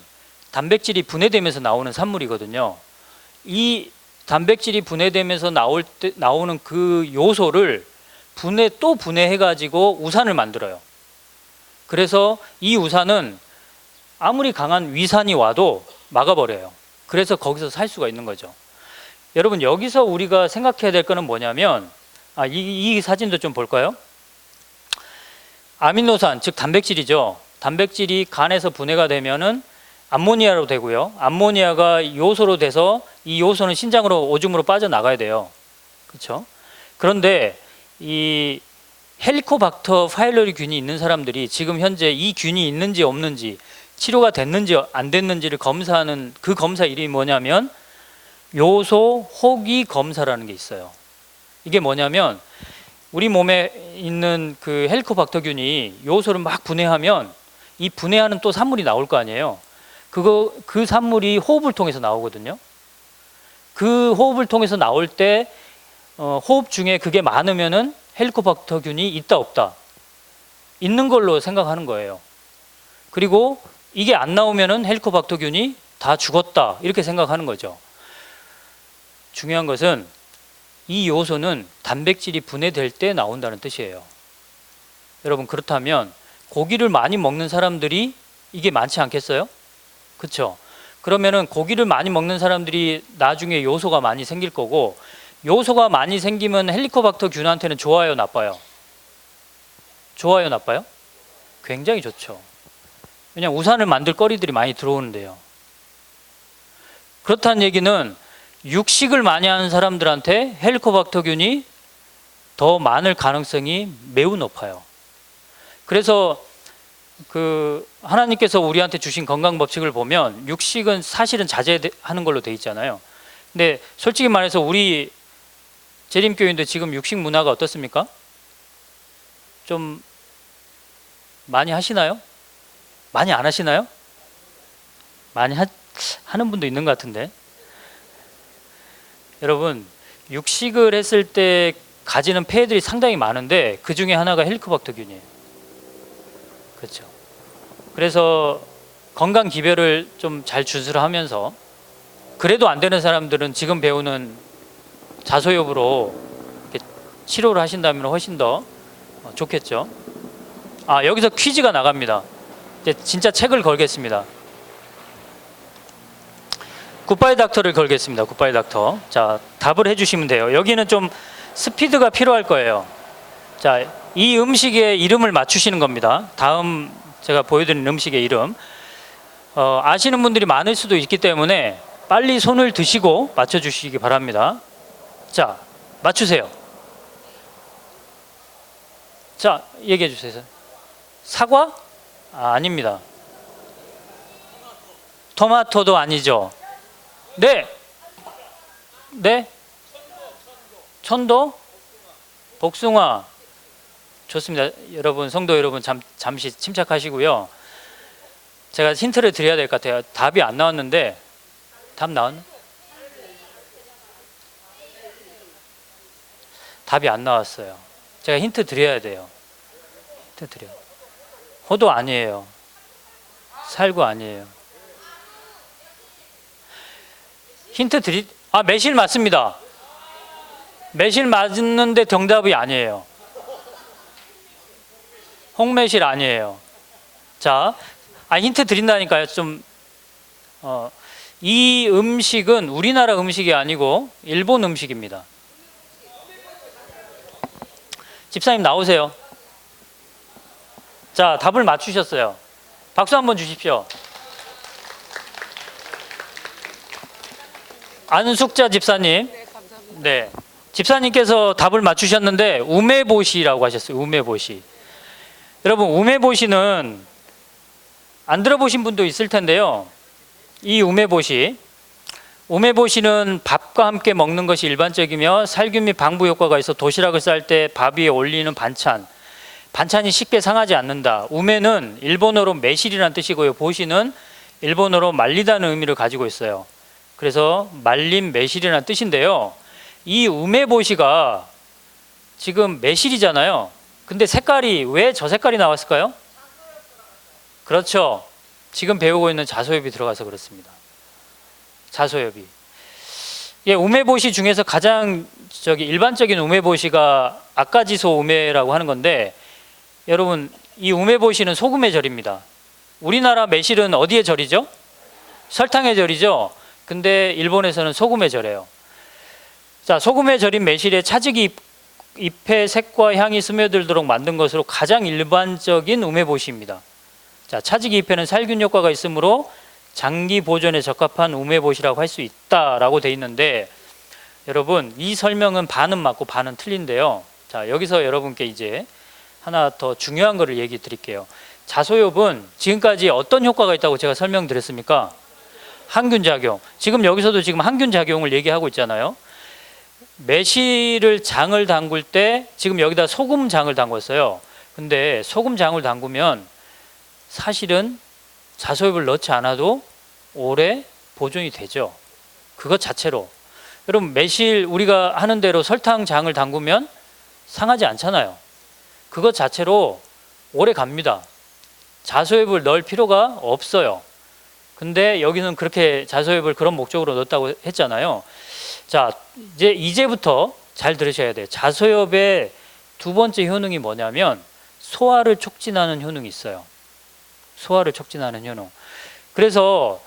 단백질이 분해되면서 나오는 산물이거든요. 이 단백질이 분해되면서 나오는 그 요소를 또 분해해가지고 우산을 만들어요. 그래서 이 우산은 아무리 강한 위산이 와도 막아버려요. 그래서 거기서 살 수가 있는 거죠. 여러분 여기서 우리가 생각해야 될 거는 뭐냐면 이 사진도 좀 볼까요? 아미노산 즉 단백질이죠. 단백질이 간에서 분해가 되면은 암모니아로 되고요. 암모니아가 요소로 돼서 이 요소는 신장으로 오줌으로 빠져나가야 돼요. 그렇죠? 그런데 이 헬리코박터 파일로리 균이 있는 사람들이 지금 현재 이 균이 있는지 없는지 치료가 됐는지 안 됐는지를 검사하는 그 검사 이름이 뭐냐면 요소 호기 검사라는 게 있어요. 이게 뭐냐면 우리 몸에 있는 그 헬리코박터균이 요소를 막 분해하면 이 분해하는 또 산물이 나올 거 아니에요. 그 산물이 호흡을 통해서 나오거든요. 그 호흡을 통해서 나올 때 호흡 중에 그게 많으면은 헬리코박터균이 있다 없다 있는 걸로 생각하는 거예요. 그리고 이게 안 나오면은 헬리코박터균이 다 죽었다 이렇게 생각하는 거죠. 중요한 것은 이 요소는 단백질이 분해될 때 나온다는 뜻이에요. 여러분 그렇다면 고기를 많이 먹는 사람들이 이게 많지 않겠어요? 그렇죠? 그러면은 고기를 많이 먹는 사람들이 나중에 요소가 많이 생길 거고 요소가 많이 생기면 헬리코박터균한테는 좋아요, 나빠요? 좋아요, 나빠요? 굉장히 좋죠. 왜냐하면 우산을 만들 거리들이 많이 들어오는데요. 그렇다는 얘기는 육식을 많이 하는 사람들한테 헬리코박터균이 더 많을 가능성이 매우 높아요. 그래서 하나님께서 우리한테 주신 건강 법칙을 보면 육식은 사실은 자제하는 걸로 돼 있잖아요. 근데 솔직히 말해서 우리 재림교인들 지금 육식 문화가 어떻습니까? 좀 많이 하시나요? 많이 안 하시나요? 많이 하는 분도 있는 것 같은데. 여러분, 육식을 했을 때 가지는 폐해들이 상당히 많은데 그 중에 하나가 헬리코박터균이에요. 그렇죠. 그래서 건강 기별을 좀 잘 준수하면서, 그래도 안 되는 사람들은 지금 배우는 자소엽으로 이렇게 치료를 하신다면 훨씬 더 좋겠죠. 여기서 퀴즈가 나갑니다. 이제 진짜 책을 걸겠습니다. 굿바이 닥터를 걸겠습니다. 굿바이 닥터. 자, 답을 해주시면 돼요. 여기는 좀 스피드가 필요할 거예요. 자, 이 음식의 이름을 맞추시는 겁니다. 다음 제가 보여드린 음식의 이름. 아시는 분들이 많을 수도 있기 때문에 빨리 손을 드시고 맞춰주시기 바랍니다. 자, 맞추세요. 자, 얘기해 주세요. 사과? 아닙니다. 토마토도 아니죠. 네. 네? 천도? 복숭아. 좋습니다. 여러분, 성도 여러분, 잠시 침착하시고요. 제가 힌트를 드려야 될 것 같아요. 답이 안 나왔는데, 답 나왔나? 답이 안 나왔어요. 제가 힌트 드려야 돼요. 힌트 드려요. 호도 아니에요. 살구 아니에요. 힌트 매실 맞습니다. 매실 맞는데 정답이 아니에요. 홍매실 아니에요. 자, 힌트 드린다니까요. 이 음식은 우리나라 음식이 아니고 일본 음식입니다. 집사님 나오세요. 자, 답을 맞추셨어요. 박수 한번 주십시오. 안숙자 집사님. 네, 감사합니다. 네. 집사님께서 답을 맞추셨는데 우메보시라고 하셨어요. 우메보시. 여러분, 우메보시는 안 들어보신 분도 있을 텐데요. 이 우메보시는 밥과 함께 먹는 것이 일반적이며 살균 및 방부 효과가 있어 도시락을 쌀 때 밥 위에 올리는 반찬이 쉽게 상하지 않는다. 우메는 일본어로 매실이라는 뜻이고요. 보시는 일본어로 말리다는 의미를 가지고 있어요. 그래서 말린 매실이라는 뜻인데요. 이 우메보시가 지금 매실이잖아요. 근데 색깔이 왜 저 색깔이 나왔을까요? 그렇죠. 지금 배우고 있는 자소엽이 들어가서 그렇습니다. 자소엽이. 우메보시 중에서 가장 일반적인 우메보시가 아까지소 우메라고 하는 건데, 여러분, 이 우메보시는 소금에 절입니다. 우리나라 매실은 어디에 절이죠? 설탕에 절이죠. 근데 일본에서는 소금에 절여요. 자, 소금에 절인 매실에 차지기 잎의 색과 향이 스며들도록 만든 것으로 가장 일반적인 우메보시입니다. 자, 차지기 잎에는 살균 효과가 있으므로 장기 보존에 적합한 우메보시라고 할 수 있다라고 돼 있는데, 여러분, 이 설명은 반은 맞고 반은 틀린데요. 자, 여기서 여러분께 이제 하나 더 중요한 거를 얘기 드릴게요. 자소엽은 지금까지 어떤 효과가 있다고 제가 설명드렸습니까? 항균작용. 지금 여기서도 지금 항균작용을 얘기하고 있잖아요. 매실을 장을 담글 때 지금 여기다 소금장을 담궜어요. 근데 소금장을 담그면 사실은 자소엽을 넣지 않아도 오래 보존이 되죠. 그것 자체로. 여러분, 매실 우리가 하는 대로 설탕장을 담그면 상하지 않잖아요. 그것 자체로 오래 갑니다. 자소엽을 넣을 필요가 없어요. 근데 여기는 그렇게 자소엽을 그런 목적으로 넣었다고 했잖아요. 자, 이제부터 잘 들으셔야 돼요. 자소엽의 두 번째 효능이 뭐냐면 소화를 촉진하는 효능이 있어요. 소화를 촉진하는 효능. 그래서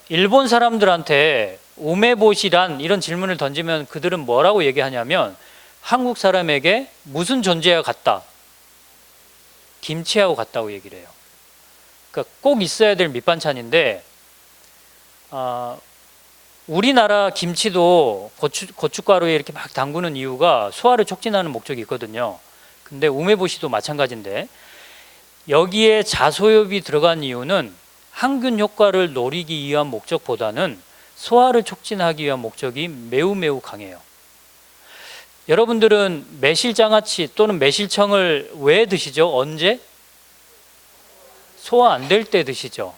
일본 사람들한테 우메보시란 이런 질문을 던지면 그들은 뭐라고 얘기하냐면 한국 사람에게 무슨 존재와 같다? 김치하고 같다고 얘기를 해요. 그러니까 꼭 있어야 될 밑반찬인데 우리나라 김치도 고춧가루에 이렇게 막 담그는 이유가 소화를 촉진하는 목적이 있거든요. 근데 우메보시도 마찬가지인데 여기에 자소엽이 들어간 이유는 항균 효과를 노리기 위한 목적보다는 소화를 촉진하기 위한 목적이 매우 강해요. 여러분들은 매실장아찌 또는 매실청을 왜 드시죠? 언제? 소화 안 될 때 드시죠.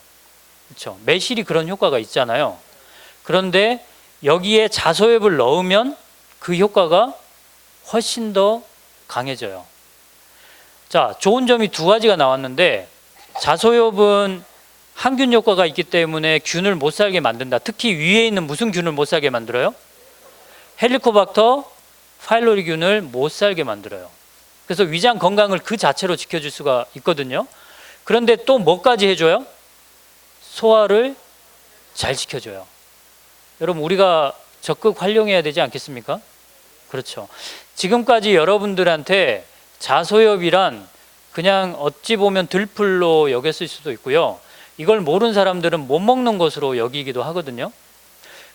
그렇죠? 매실이 그런 효과가 있잖아요. 그런데 여기에 자소엽을 넣으면 그 효과가 훨씬 더 강해져요. 자, 좋은 점이 두 가지가 나왔는데 자소엽은 항균 효과가 있기 때문에 균을 못 살게 만든다. 특히 위에 있는 무슨 균을 못 살게 만들어요? 헬리코박터 파일로리균을 못 살게 만들어요. 그래서 위장 건강을 그 자체로 지켜줄 수가 있거든요. 그런데 또 뭐까지 해줘요? 소화를 잘 지켜줘요. 여러분 우리가 적극 활용해야 되지 않겠습니까? 그렇죠. 지금까지 여러분들한테 자소엽이란 그냥 어찌 보면 들풀로 여겼을 수도 있고요. 이걸 모르는 사람들은 못 먹는 것으로 여기기도 하거든요.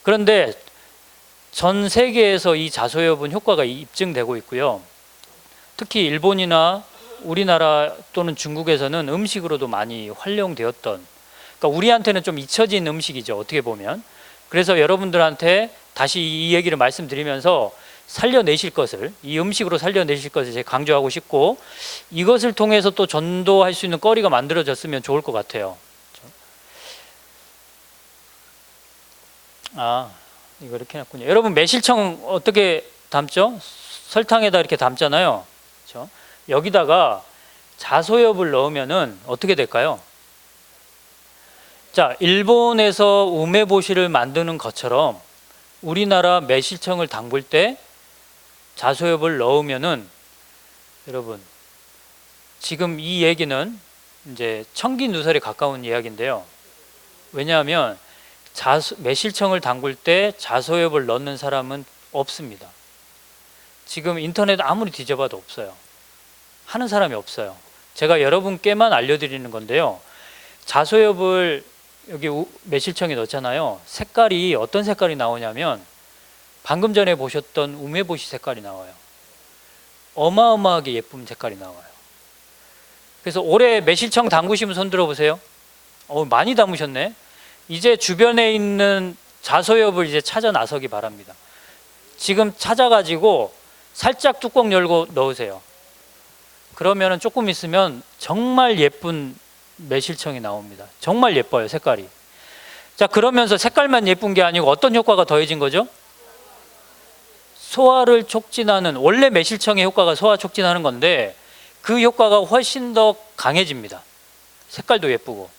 그런데 전 세계에서 이 자소엽은 효과가 입증되고 있고요. 특히 일본이나 우리나라 또는 중국에서는 음식으로도 많이 활용되었던, 그러니까 우리한테는 좀 잊혀진 음식이죠. 어떻게 보면. 그래서 여러분들한테 다시 이 얘기를 말씀드리면서 살려내실 것을, 이 음식으로 살려내실 것을 제가 강조하고 싶고, 이것을 통해서 또 전도할 수 있는 거리가 만들어졌으면 좋을 것 같아요. 아, 이거 이렇게 해놨군요. 여러분 매실청 어떻게 담죠? 설탕에다 이렇게 담잖아요. 그렇죠? 여기다가 자소엽을 넣으면은 어떻게 될까요? 자, 일본에서 우메보시를 만드는 것처럼 우리나라 매실청을 담글 때 자소엽을 넣으면은 여러분 지금 이 얘기는 이제 청기누설에 가까운 이야기인데요. 왜냐하면 매실청을 담글 때 자소엽을 넣는 사람은 없습니다. 지금 인터넷 아무리 뒤져봐도 없어요. 하는 사람이 없어요. 제가 여러분께만 알려드리는 건데요. 자소엽을 여기 매실청에 넣잖아요. 색깔이 어떤 색깔이 나오냐면 방금 전에 보셨던 우메보시 색깔이 나와요. 어마어마하게 예쁜 색깔이 나와요. 그래서 올해 매실청 담그시면 손 들어보세요. 많이 담으셨네. 이제 주변에 있는 자소엽을 이제 찾아 나서기 바랍니다. 지금 찾아가지고 살짝 뚜껑 열고 넣으세요. 그러면은 조금 있으면 정말 예쁜 매실청이 나옵니다. 정말 예뻐요, 색깔이. 자, 그러면서 색깔만 예쁜 게 아니고 어떤 효과가 더해진 거죠? 소화를 촉진하는, 원래 매실청의 효과가 소화 촉진하는 건데 그 효과가 훨씬 더 강해집니다. 색깔도 예쁘고.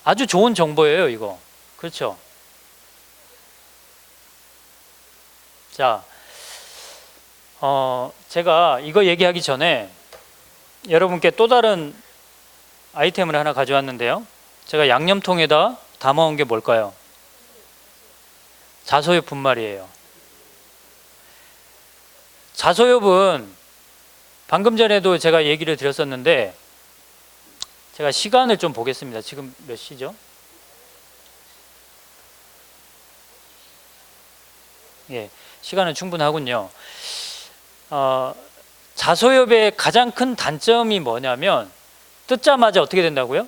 아주 좋은 정보예요, 이거. 그렇죠? 자, 제가 이거 얘기하기 전에 여러분께 또 다른 아이템을 하나 가져왔는데요. 제가 양념통에다 담아온 게 뭘까요? 자소엽 분말이에요. 자소엽은 방금 전에도 제가 얘기를 드렸었는데 제가 시간을 좀 보겠습니다. 지금 몇 시죠? 예, 시간은 충분하군요. 자소엽의 가장 큰 단점이 뭐냐면 뜯자마자 어떻게 된다고요?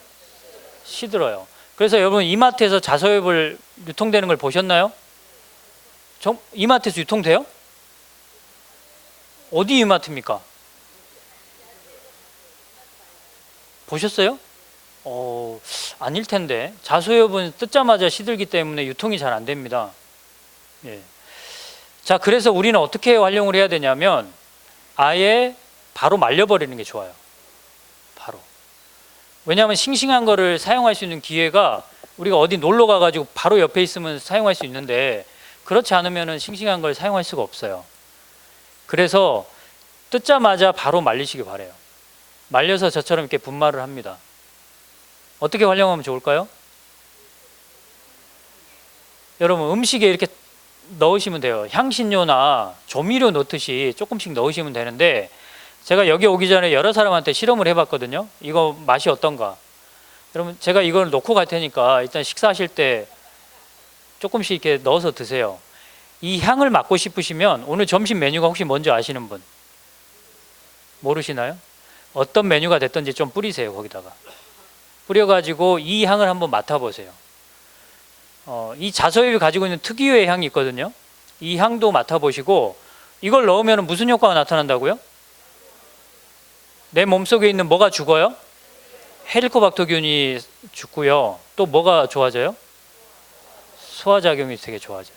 시들어요. 그래서 여러분 이마트에서 자소엽을 유통되는 걸 보셨나요? 이마트에서 유통돼요? 어디 이마트입니까? 보셨어요? 아닐 텐데. 자소엽은 뜯자마자 시들기 때문에 유통이 잘 안 됩니다. 예. 자, 그래서 우리는 어떻게 활용을 해야 되냐면 아예 바로 말려버리는 게 좋아요. 바로. 왜냐하면 싱싱한 거를 사용할 수 있는 기회가 우리가 어디 놀러 가가지고 바로 옆에 있으면 사용할 수 있는데 그렇지 않으면 싱싱한 걸 사용할 수가 없어요. 그래서 뜯자마자 바로 말리시기 바래요. 말려서 저처럼 이렇게 분말을 합니다. 어떻게 활용하면 좋을까요? 여러분 음식에 이렇게 넣으시면 돼요. 향신료나 조미료 넣듯이 조금씩 넣으시면 되는데 제가 여기 오기 전에 여러 사람한테 실험을 해봤거든요. 이거 맛이 어떤가? 여러분 제가 이걸 놓고 갈 테니까 일단 식사하실 때 조금씩 이렇게 넣어서 드세요. 이 향을 맡고 싶으시면 오늘 점심 메뉴가 혹시 뭔지 아시는 분? 모르시나요? 어떤 메뉴가 됐든지 좀 뿌리세요. 거기다가 뿌려가지고 이 향을 한번 맡아보세요. 이 자소엽이 가지고 있는 특유의 향이 있거든요. 이 향도 맡아보시고 이걸 넣으면 무슨 효과가 나타난다고요? 내 몸속에 있는 뭐가 죽어요? 헤리코박터균이 죽고요. 또 뭐가 좋아져요? 소화작용이 되게 좋아져요.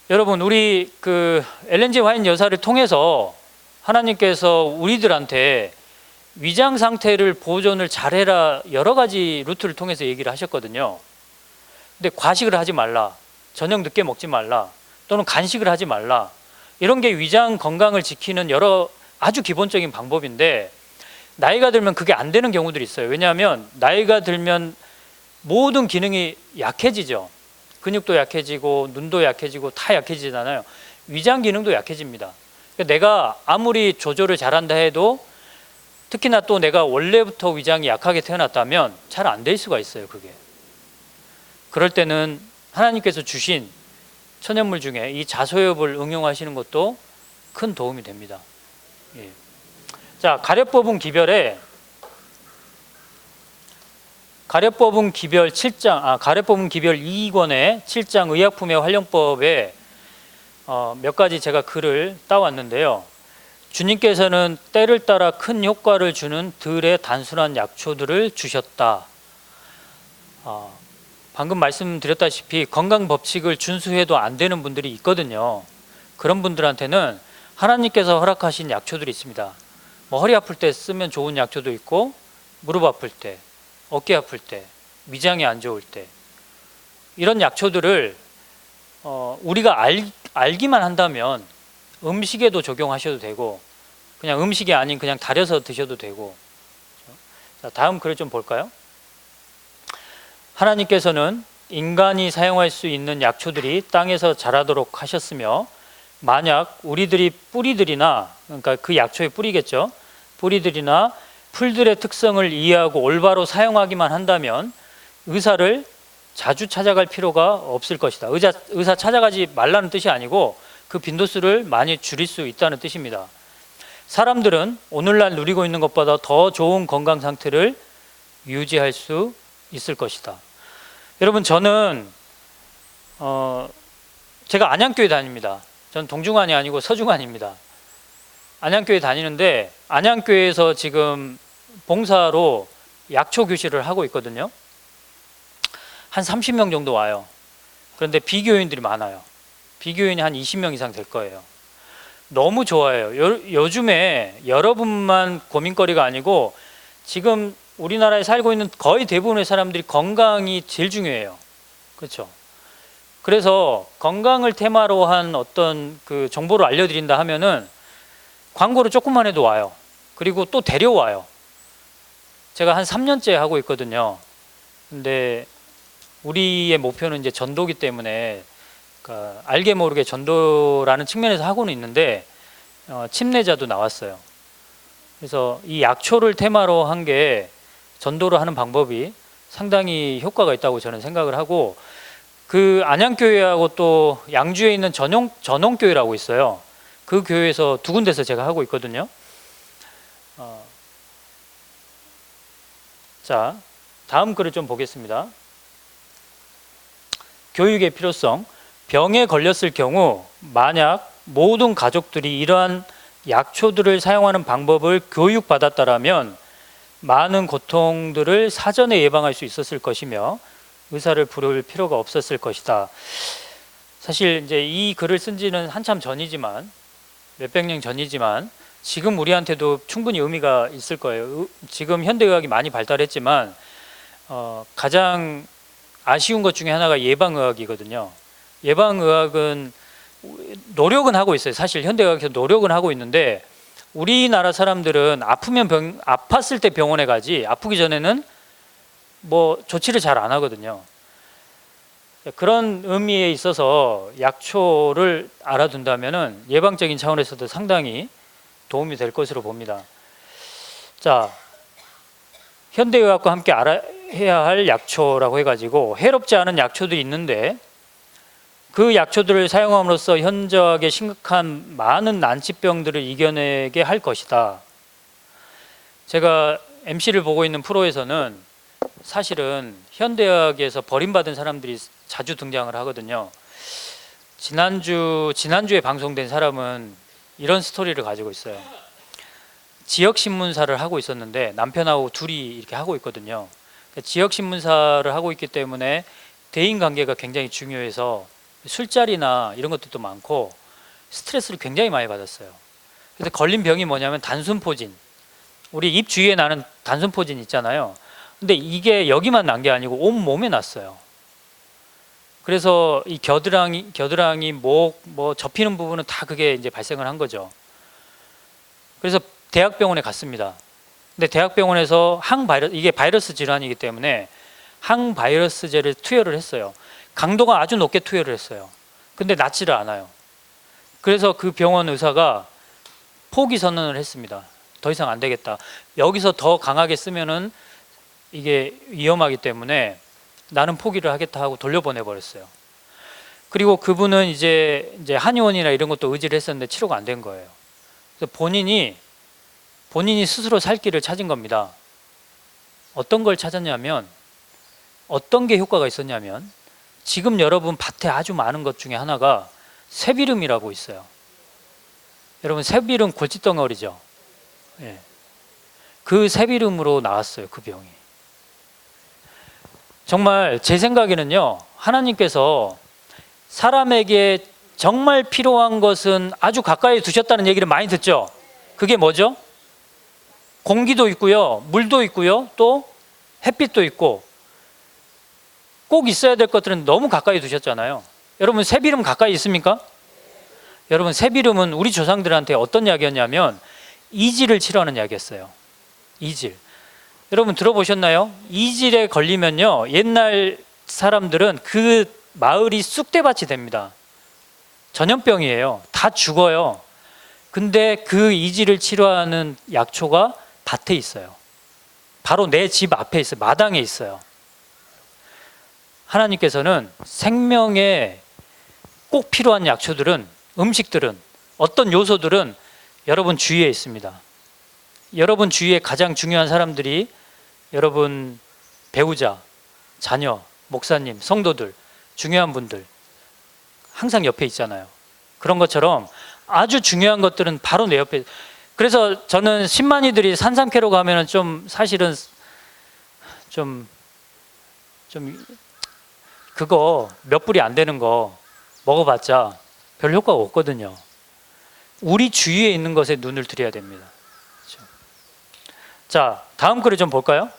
여러분, 우리 그 엘렌지 화인 여사를 통해서 하나님께서 우리들한테 위장 상태를 보존을 잘해라 여러 가지 루트를 통해서 얘기를 하셨거든요. 근데 과식을 하지 말라, 저녁 늦게 먹지 말라, 또는 간식을 하지 말라, 이런 게 위장 건강을 지키는 여러 아주 기본적인 방법인데 나이가 들면 그게 안 되는 경우들이 있어요. 왜냐하면 나이가 들면 모든 기능이 약해지죠. 근육도 약해지고 눈도 약해지고 다 약해지잖아요. 위장 기능도 약해집니다. 그러니까 내가 아무리 조절을 잘한다 해도 특히나 또 내가 원래부터 위장이 약하게 태어났다면 잘 안 될 수가 있어요. 그게. 그럴 때는 하나님께서 주신 천연물 중에 이 자소엽을 응용하시는 것도 큰 도움이 됩니다. 예. 자, 가려법은 기별에 가려법은 기별 7장, 가려법은 기별 2권의 7장 의약품의 활용법에 몇 가지 제가 글을 따왔는데요. 주님께서는 때를 따라 큰 효과를 주는 들의 단순한 약초들을 주셨다. 방금 말씀드렸다시피 건강 법칙을 준수해도 안 되는 분들이 있거든요. 그런 분들한테는 하나님께서 허락하신 약초들이 있습니다. 뭐 허리 아플 때 쓰면 좋은 약초도 있고, 무릎 아플 때, 어깨 아플 때, 위장이 안 좋을 때, 이런 약초들을 우리가 알기만 한다면 음식에도 적용하셔도 되고, 그냥 음식이 아닌 그냥 달여서 드셔도 되고. 자, 다음 글을 좀 볼까요? 하나님께서는 인간이 사용할 수 있는 약초들이 땅에서 자라도록 하셨으며, 만약 우리들이 뿌리들이나, 그러니까 그 약초의 뿌리겠죠, 뿌리들이나 풀들의 특성을 이해하고 올바로 사용하기만 한다면 의사를 자주 찾아갈 필요가 없을 것이다. 의사 찾아가지 말라는 뜻이 아니고 그 빈도수를 많이 줄일 수 있다는 뜻입니다. 사람들은 오늘날 누리고 있는 것보다 더 좋은 건강 상태를 유지할 수 있을 것이다. 여러분, 저는 제가 안양교회 다닙니다. 전 동중안이 아니고 서중안입니다. 안양교회 다니는데 안양교회에서 지금 봉사로 약초 교실을 하고 있거든요. 한 30명 정도 와요. 그런데 비교인들이 많아요. 비교인이 한 20명 이상 될 거예요. 너무 좋아요. 요즘에 여러분만 고민거리가 아니고 지금 우리나라에 살고 있는 거의 대부분의 사람들이 건강이 제일 중요해요. 그렇죠? 그래서 건강을 테마로 한 어떤 그 정보를 알려드린다 하면은 광고를 조금만 해도 와요. 그리고 또 데려와요. 제가 한 3년째 하고 있거든요. 근데 우리의 목표는 이제 전도기 때문에 그러니까 알게 모르게 전도라는 측면에서 하고는 있는데 침례자도 나왔어요. 그래서 이 약초를 테마로 한 게 전도를 하는 방법이 상당히 효과가 있다고 저는 생각을 하고, 그 안양교회하고 또 양주에 있는 전홍교회라고 있어요. 그 교회에서 두 군데서 제가 하고 있거든요. 자, 다음 글을 좀 보겠습니다. 교육의 필요성. 병에 걸렸을 경우 만약 모든 가족들이 이러한 약초들을 사용하는 방법을 교육받았다라면 많은 고통들을 사전에 예방할 수 있었을 것이며 의사를 부를 필요가 없었을 것이다. 사실 이제 이 글을 쓴 지는 한참 전이지만, 몇백 년 전이지만 지금 우리한테도 충분히 의미가 있을 거예요. 지금 현대의학이 많이 발달했지만 가장 아쉬운 것 중에 하나가 예방의학이거든요. 예방의학은 노력은 하고 있어요. 사실 현대의학에서 노력은 하고 있는데 우리나라 사람들은 아팠을 때 병원에 가지 아프기 전에는 뭐 조치를 잘 안 하거든요. 그런 의미에 있어서 약초를 알아둔다면은 예방적인 차원에서도 상당히 도움이 될 것으로 봅니다. 자, 현대의학과 함께 해야 할 약초라고 해가지고 해롭지 않은 약초들이 있는데 그 약초들을 사용함으로써 현저하게 심각한 많은 난치병들을 이겨내게 할 것이다. 제가 MC를 보고 있는 프로에서는 사실은 현대의학에서 버림받은 사람들이 자주 등장을 하거든요. 지난주에 방송된 사람은 이런 스토리를 가지고 있어요. 지역 신문사를 하고 있었는데 남편하고 둘이 이렇게 하고 있거든요. 지역 신문사를 하고 있기 때문에 대인 관계가 굉장히 중요해서 술자리나 이런 것들도 많고 스트레스를 굉장히 많이 받았어요. 그래서 걸린 병이 뭐냐면 단순포진. 우리 입 주위에 나는 단순포진 있잖아요. 근데 이게 여기만 난 게 아니고 온 몸에 났어요. 그래서 이 겨드랑이, 목, 뭐 접히는 부분은 다 그게 이제 발생을 한 거죠. 그래서 대학병원에 갔습니다. 근데 대학병원에서 이게 바이러스 질환이기 때문에 항바이러스제를 투여를 했어요. 강도가 아주 높게 투여를 했어요. 근데 낫지를 않아요. 그래서 그 병원 의사가 포기 선언을 했습니다. 더 이상 안 되겠다. 여기서 더 강하게 쓰면은 이게 위험하기 때문에 나는 포기를 하겠다 하고 돌려보내 버렸어요. 그리고 그분은 이제 한의원이나 이런 것도 의지를 했었는데 치료가 안 된 거예요. 그래서 본인이 스스로 살 길을 찾은 겁니다. 어떤 걸 찾았냐면, 어떤 게 효과가 있었냐면, 지금 여러분 밭에 아주 많은 것 중에 하나가 새비름이라고 있어요. 여러분 새비름 골칫덩어리죠. 예. 그 새비름으로 나왔어요, 그 병이. 정말 제 생각에는요, 하나님께서 사람에게 정말 필요한 것은 아주 가까이 두셨다는 얘기를 많이 듣죠. 그게 뭐죠? 공기도 있고요, 물도 있고요, 또 햇빛도 있고, 꼭 있어야 될 것들은 너무 가까이 두셨잖아요. 여러분 새비름 가까이 있습니까? 여러분 새비름은 우리 조상들한테 어떤 약이었냐면 이질을 치료하는 약이었어요. 이질. 여러분 들어보셨나요? 이질에 걸리면요, 옛날 사람들은 그 마을이 쑥대밭이 됩니다. 전염병이에요. 다 죽어요. 근데 그 이질을 치료하는 약초가 밭에 있어요. 바로 내 집 앞에 있어요. 마당에 있어요. 하나님께서는 생명에 꼭 필요한 약초들은, 음식들은, 어떤 요소들은 여러분 주위에 있습니다. 여러분 주위에 가장 중요한 사람들이 여러분 배우자, 자녀, 목사님, 성도들, 중요한 분들 항상 옆에 있잖아요. 그런 것처럼 아주 중요한 것들은 바로 내 옆에. 그래서 저는 신만이들이 산삼캐로 가면은 좀 사실은 좀 그거 몇 불이 안 되는 거 먹어봤자 별 효과가 없거든요. 우리 주위에 있는 것에 눈을 들여야 됩니다. 그렇죠? 자, 다음 글을 좀 볼까요?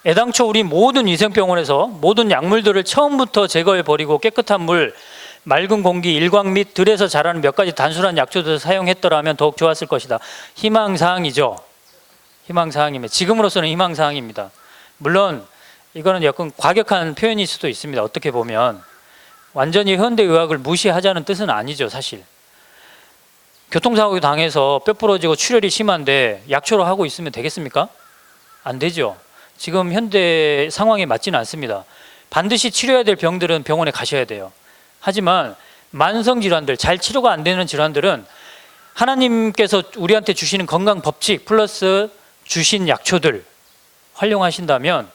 애당초 우리 모든 위생병원에서 모든 약물들을 처음부터 제거해 버리고 깨끗한 물, 맑은 공기, 일광 및 들에서 자라는 몇 가지 단순한 약초들을 사용했더라면 더욱 좋았을 것이다. 희망사항이죠. 희망사항입니다. 지금으로서는 희망사항입니다. 물론 이거는 약간 과격한 표현일 수도 있습니다. 어떻게 보면 완전히 현대의학을 무시하자는 뜻은 아니죠. 사실 교통사고 당해서 뼈 부러지고 출혈이 심한데 약초로 하고 있으면 되겠습니까? 안 되죠. 지금 현대 상황에 맞지는 않습니다. 반드시 치료해야 될 병들은 병원에 가셔야 돼요. 하지만 만성질환들, 잘 치료가 안 되는 질환들은 하나님께서 우리한테 주시는 건강 법칙 플러스 주신 약초들 활용하신다면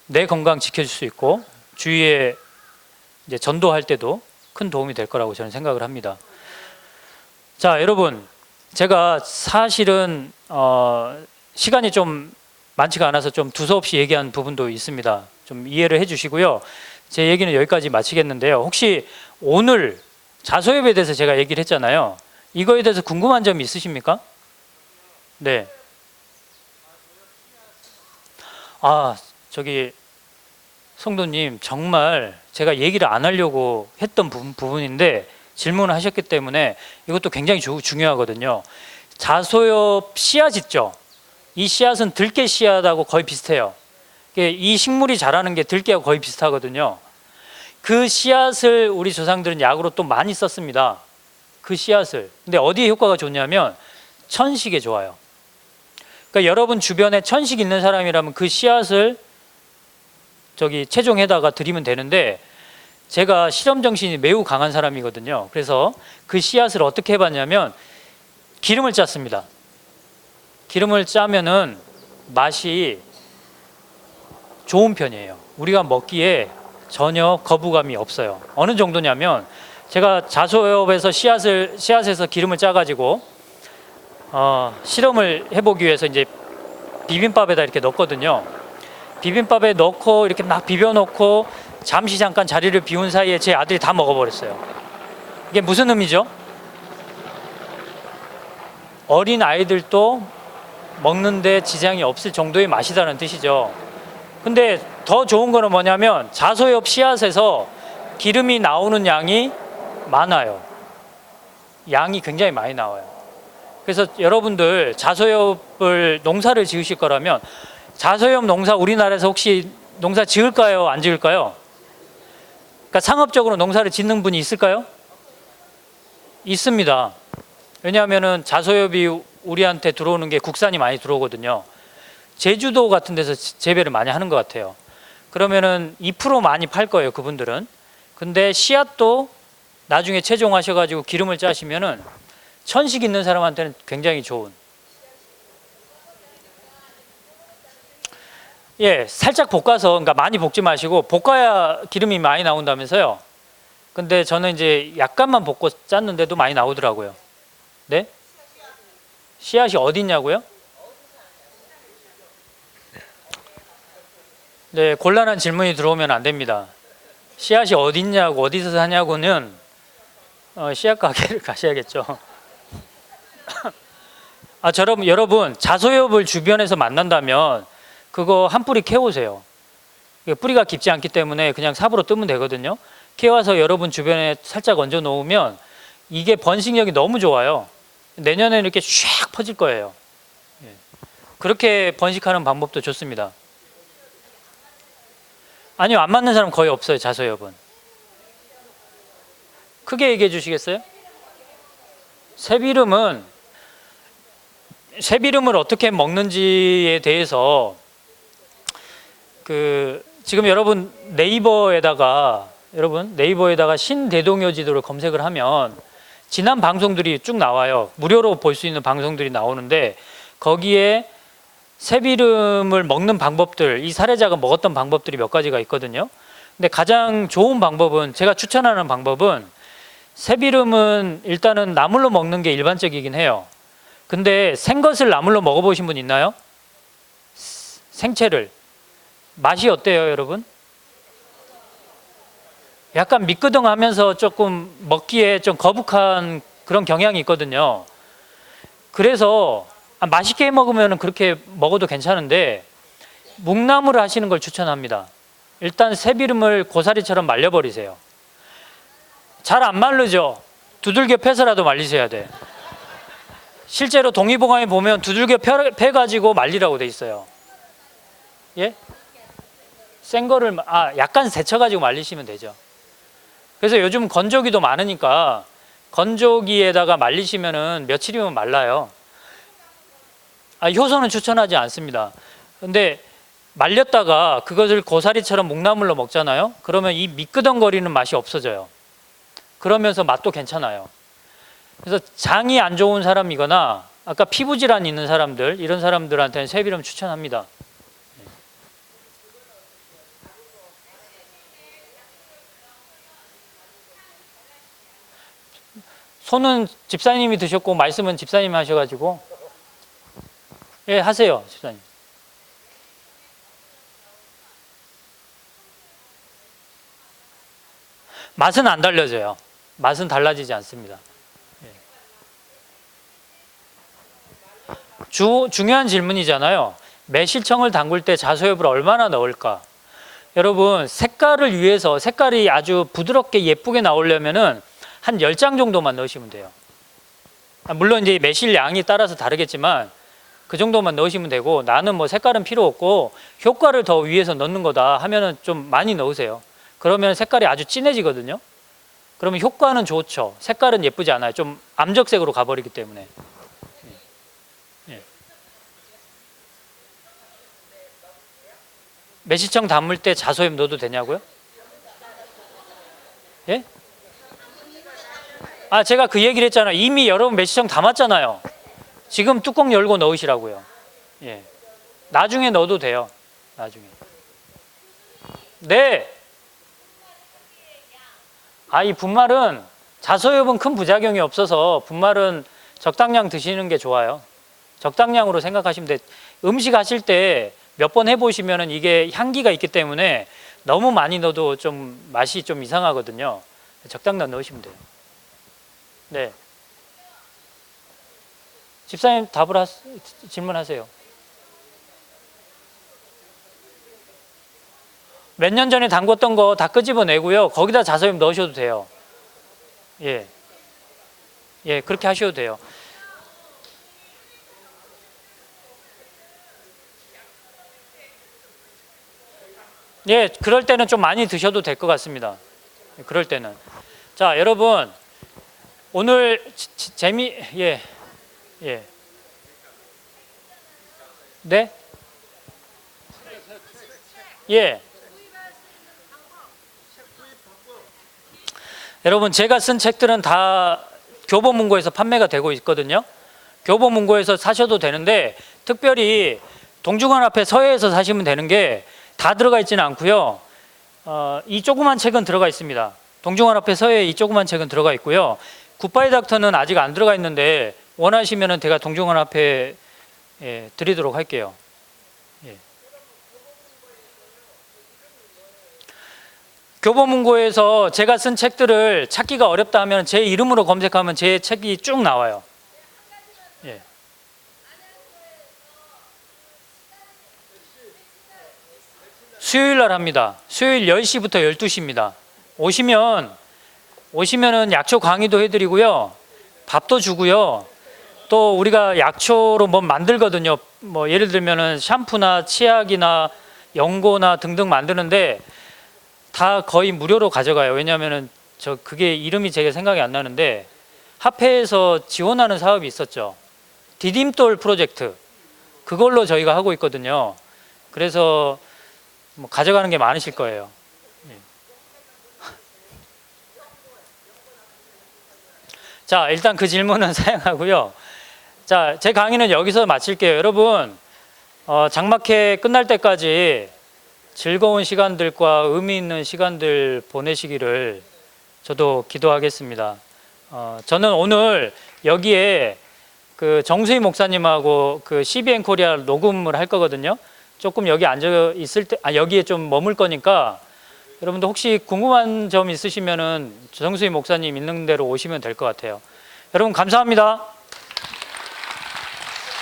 내 건강 지켜줄 수 있고 주위에 이제 전도할 때도 큰 도움이 될 거라고 저는 생각을 합니다. 자, 여러분, 제가 사실은 시간이 좀 많지가 않아서 좀 두서없이 얘기한 부분도 있습니다. 좀 이해를 해주시고요. 제 얘기는 여기까지 마치겠는데요. 혹시 오늘 자소엽에 대해서 제가 얘기를 했잖아요. 이거에 대해서 궁금한 점이 있으십니까? 네. 저기 성도님, 정말 제가 얘기를 안 하려고 했던 부분인데 질문을 하셨기 때문에 이것도 굉장히 중요하거든요. 자소엽 씨앗 있죠? 이 씨앗은 들깨 씨앗하고 거의 비슷해요. 이 식물이 자라는 게 들깨하고 거의 비슷하거든요. 그 씨앗을 우리 조상들은 약으로 또 많이 썼습니다. 그 씨앗을. 근데 어디에 효과가 좋냐면 천식에 좋아요. 그러니까 여러분 주변에 천식 있는 사람이라면 그 씨앗을 체종에다가 드리면 되는데, 제가 실험 정신이 매우 강한 사람이거든요. 그래서 그 씨앗을 어떻게 해봤냐면 기름을 짰습니다. 기름을 짜면은 맛이 좋은 편이에요. 우리가 먹기에 전혀 거부감이 없어요. 어느 정도냐면, 제가 자소엽에서 씨앗에서 기름을 짜가지고 실험을 해보기 위해서 이제 비빔밥에다 이렇게 넣었거든요. 비빔밥에 넣고 이렇게 막 비벼놓고 잠시 잠깐 자리를 비운 사이에 제 아들이 다 먹어버렸어요. 이게 무슨 의미죠? 어린 아이들도 먹는데 지장이 없을 정도의 맛이다는 뜻이죠. 근데 더 좋은 거는 뭐냐면, 자소엽 씨앗에서 기름이 나오는 양이 많아요. 양이 굉장히 많이 나와요. 그래서 여러분들 자소엽을 농사를 지으실 거라면, 자소엽 농사 우리나라에서 혹시 농사 지을까요? 안 지을까요? 그러니까 상업적으로 농사를 짓는 분이 있을까요? 있습니다. 왜냐하면은 자소엽이 우리한테 들어오는 게 국산이 많이 들어오거든요. 제주도 같은 데서 재배를 많이 하는 것 같아요. 그러면은 2% 많이 팔 거예요, 그분들은. 근데 씨앗도 나중에 채종하셔가지고 기름을 짜시면은 천식 있는 사람한테는 굉장히 좋은. 예, 살짝 볶아서, 그러니까 많이 볶지 마시고, 볶아야 기름이 많이 나온다면서요. 근데 저는 이제 약간만 볶고 짰는데도 많이 나오더라고요. 네? 씨앗이 어디 있냐고요? 네, 곤란한 질문이 들어오면 안 됩니다. 씨앗이 어디 있냐고, 어디서 사냐고는 씨앗 가게를 가셔야겠죠. 여러분 자소엽을 주변에서 만난다면 그거 한 뿌리 캐오세요. 뿌리가 깊지 않기 때문에 그냥 삽으로 뜨면 되거든요. 캐와서 여러분 주변에 살짝 얹어 놓으면 이게 번식력이 너무 좋아요. 내년에는 이렇게 샥 퍼질 거예요. 그렇게 번식하는 방법도 좋습니다. 아니요, 안 맞는 사람 거의 없어요, 자소엽은. 크게 얘기해 주시겠어요? 새비름을 어떻게 먹는지에 대해서 지금 여러분 네이버에다가 신대동여지도를 검색을 하면 지난 방송들이 쭉 나와요. 무료로 볼 수 있는 방송들이 나오는데, 거기에 새비름을 먹는 방법들, 이 사례자가 먹었던 방법들이 몇 가지가 있거든요. 근데 가장 좋은 방법은, 제가 추천하는 방법은, 새비름은 일단은 나물로 먹는 게 일반적이긴 해요. 근데 생것을 나물로 먹어보신 분 있나요? 생채를. 맛이 어때요, 여러분? 약간 미끄덩하면서 조금 먹기에 좀 거북한 그런 경향이 있거든요. 그래서 맛있게 해 먹으면 그렇게 먹어도 괜찮은데, 묵나물을 하시는 걸 추천합니다. 일단 새비름을 고사리처럼 말려버리세요. 잘 안 마르죠? 두들겨 패서라도 말리셔야 돼. 실제로 동의보감에 보면 두들겨 패가지고 말리라고 돼 있어요. 예? 센 거를 약간 데쳐가지고 말리시면 되죠. 그래서 요즘 건조기도 많으니까 건조기에다가 말리시면은 며칠이면 말라요. 효소는 추천하지 않습니다. 근데 말렸다가 그것을 고사리처럼 묵나물로 먹잖아요. 그러면 이 미끄덩거리는 맛이 없어져요. 그러면서 맛도 괜찮아요. 그래서 장이 안 좋은 사람이거나 아까 피부 질환 있는 사람들, 이런 사람들한테는 새비름 추천합니다. 손은 집사님이 드셨고 말씀은 집사님이 하셔가지고, 예, 하세요, 집사님. 맛은 안 달라져요. 맛은 달라지지 않습니다. 중요한 질문이잖아요. 매실청을 담글 때 자소엽을 얼마나 넣을까? 여러분, 색깔이 아주 부드럽게 예쁘게 나오려면은 한 10장 정도만 넣으시면 돼요. 물론 이제 매실 양이 따라서 다르겠지만 그 정도만 넣으시면 되고, 나는 뭐 색깔은 필요 없고 효과를 더 위해서 넣는 거다 하면은 좀 많이 넣으세요. 그러면 색깔이 아주 진해지거든요. 그러면 효과는 좋죠. 색깔은 예쁘지 않아요. 좀 암적색으로 가버리기 때문에. 매시청 담을 때 자소염 넣어도 되냐고요? 예? 아, 제가 그 얘기를 했잖아요. 이미 여러분 매시청 담았잖아요. 지금 뚜껑 열고 넣으시라고요. 예. 나중에 넣어도 돼요. 나중에. 네. 아, 이 분말은 자소엽은 큰 부작용이 없어서 분말은 적당량 드시는 게 좋아요. 적당량으로 생각하시면 돼. 음식 하실 때 몇 번 해보시면은 이게 향기가 있기 때문에 너무 많이 넣어도 좀 맛이 좀 이상하거든요. 적당량 넣으시면 돼요. 네. 집사님 질문하세요. 몇 년 전에 담궜던 거 다 끄집어내고요. 거기다 자소염 넣으셔도 돼요. 예. 예, 그렇게 하셔도 돼요. 예, 그럴 때는 좀 많이 드셔도 될 것 같습니다. 그럴 때는. 자, 여러분. 오늘 예. 예. 네? 예. 여러분, 제가 쓴 책들은 다 교보문고에서 판매가 되고 있거든요. 교보문고에서 사셔도 되는데 특별히 동중원 앞에 서예에서 사시면 되는 게 다 들어가 있지는 않고요. 이 조그만 책은 들어가 있습니다. 동중원 앞에 서예 이 조그만 책은 들어가 있고요. 굿바이 닥터는 아직 안 들어가 있는데 원하시면은 제가 동중원 앞에 드리도록 할게요. 예. 교보문고에서 제가 쓴 책들을 찾기가 어렵다 하면 제 이름으로 검색하면 제 책이 쭉 나와요. 예. 수요일 날 합니다. 수요일 10시부터 12시입니다. 오시면은 약초 강의도 해드리고요. 밥도 주고요. 또 우리가 약초로 뭐 만들거든요. 뭐 예를 들면은 샴푸나 치약이나 연고나 등등 만드는데 다 거의 무료로 가져가요. 왜냐하면은 그게 이름이 제가 생각이 안 나는데 합회에서 지원하는 사업이 있었죠. 디딤돌 프로젝트. 그걸로 저희가 하고 있거든요. 그래서 뭐 가져가는 게 많으실 거예요. 자, 일단 그 질문은 사양하고요. 자, 제 강의는 여기서 마칠게요. 여러분, 장막회 끝날 때까지 즐거운 시간들과 의미 있는 시간들 보내시기를 저도 기도하겠습니다. 저는 오늘 여기에 그 정수희 목사님하고 그 CBN 코리아 녹음을 할 거거든요. 조금 여기 앉아 있을 때, 여기에 좀 머물 거니까 여러분들 혹시 궁금한 점 있으시면은 정수희 목사님 있는 대로 오시면 될 것 같아요. 여러분 감사합니다.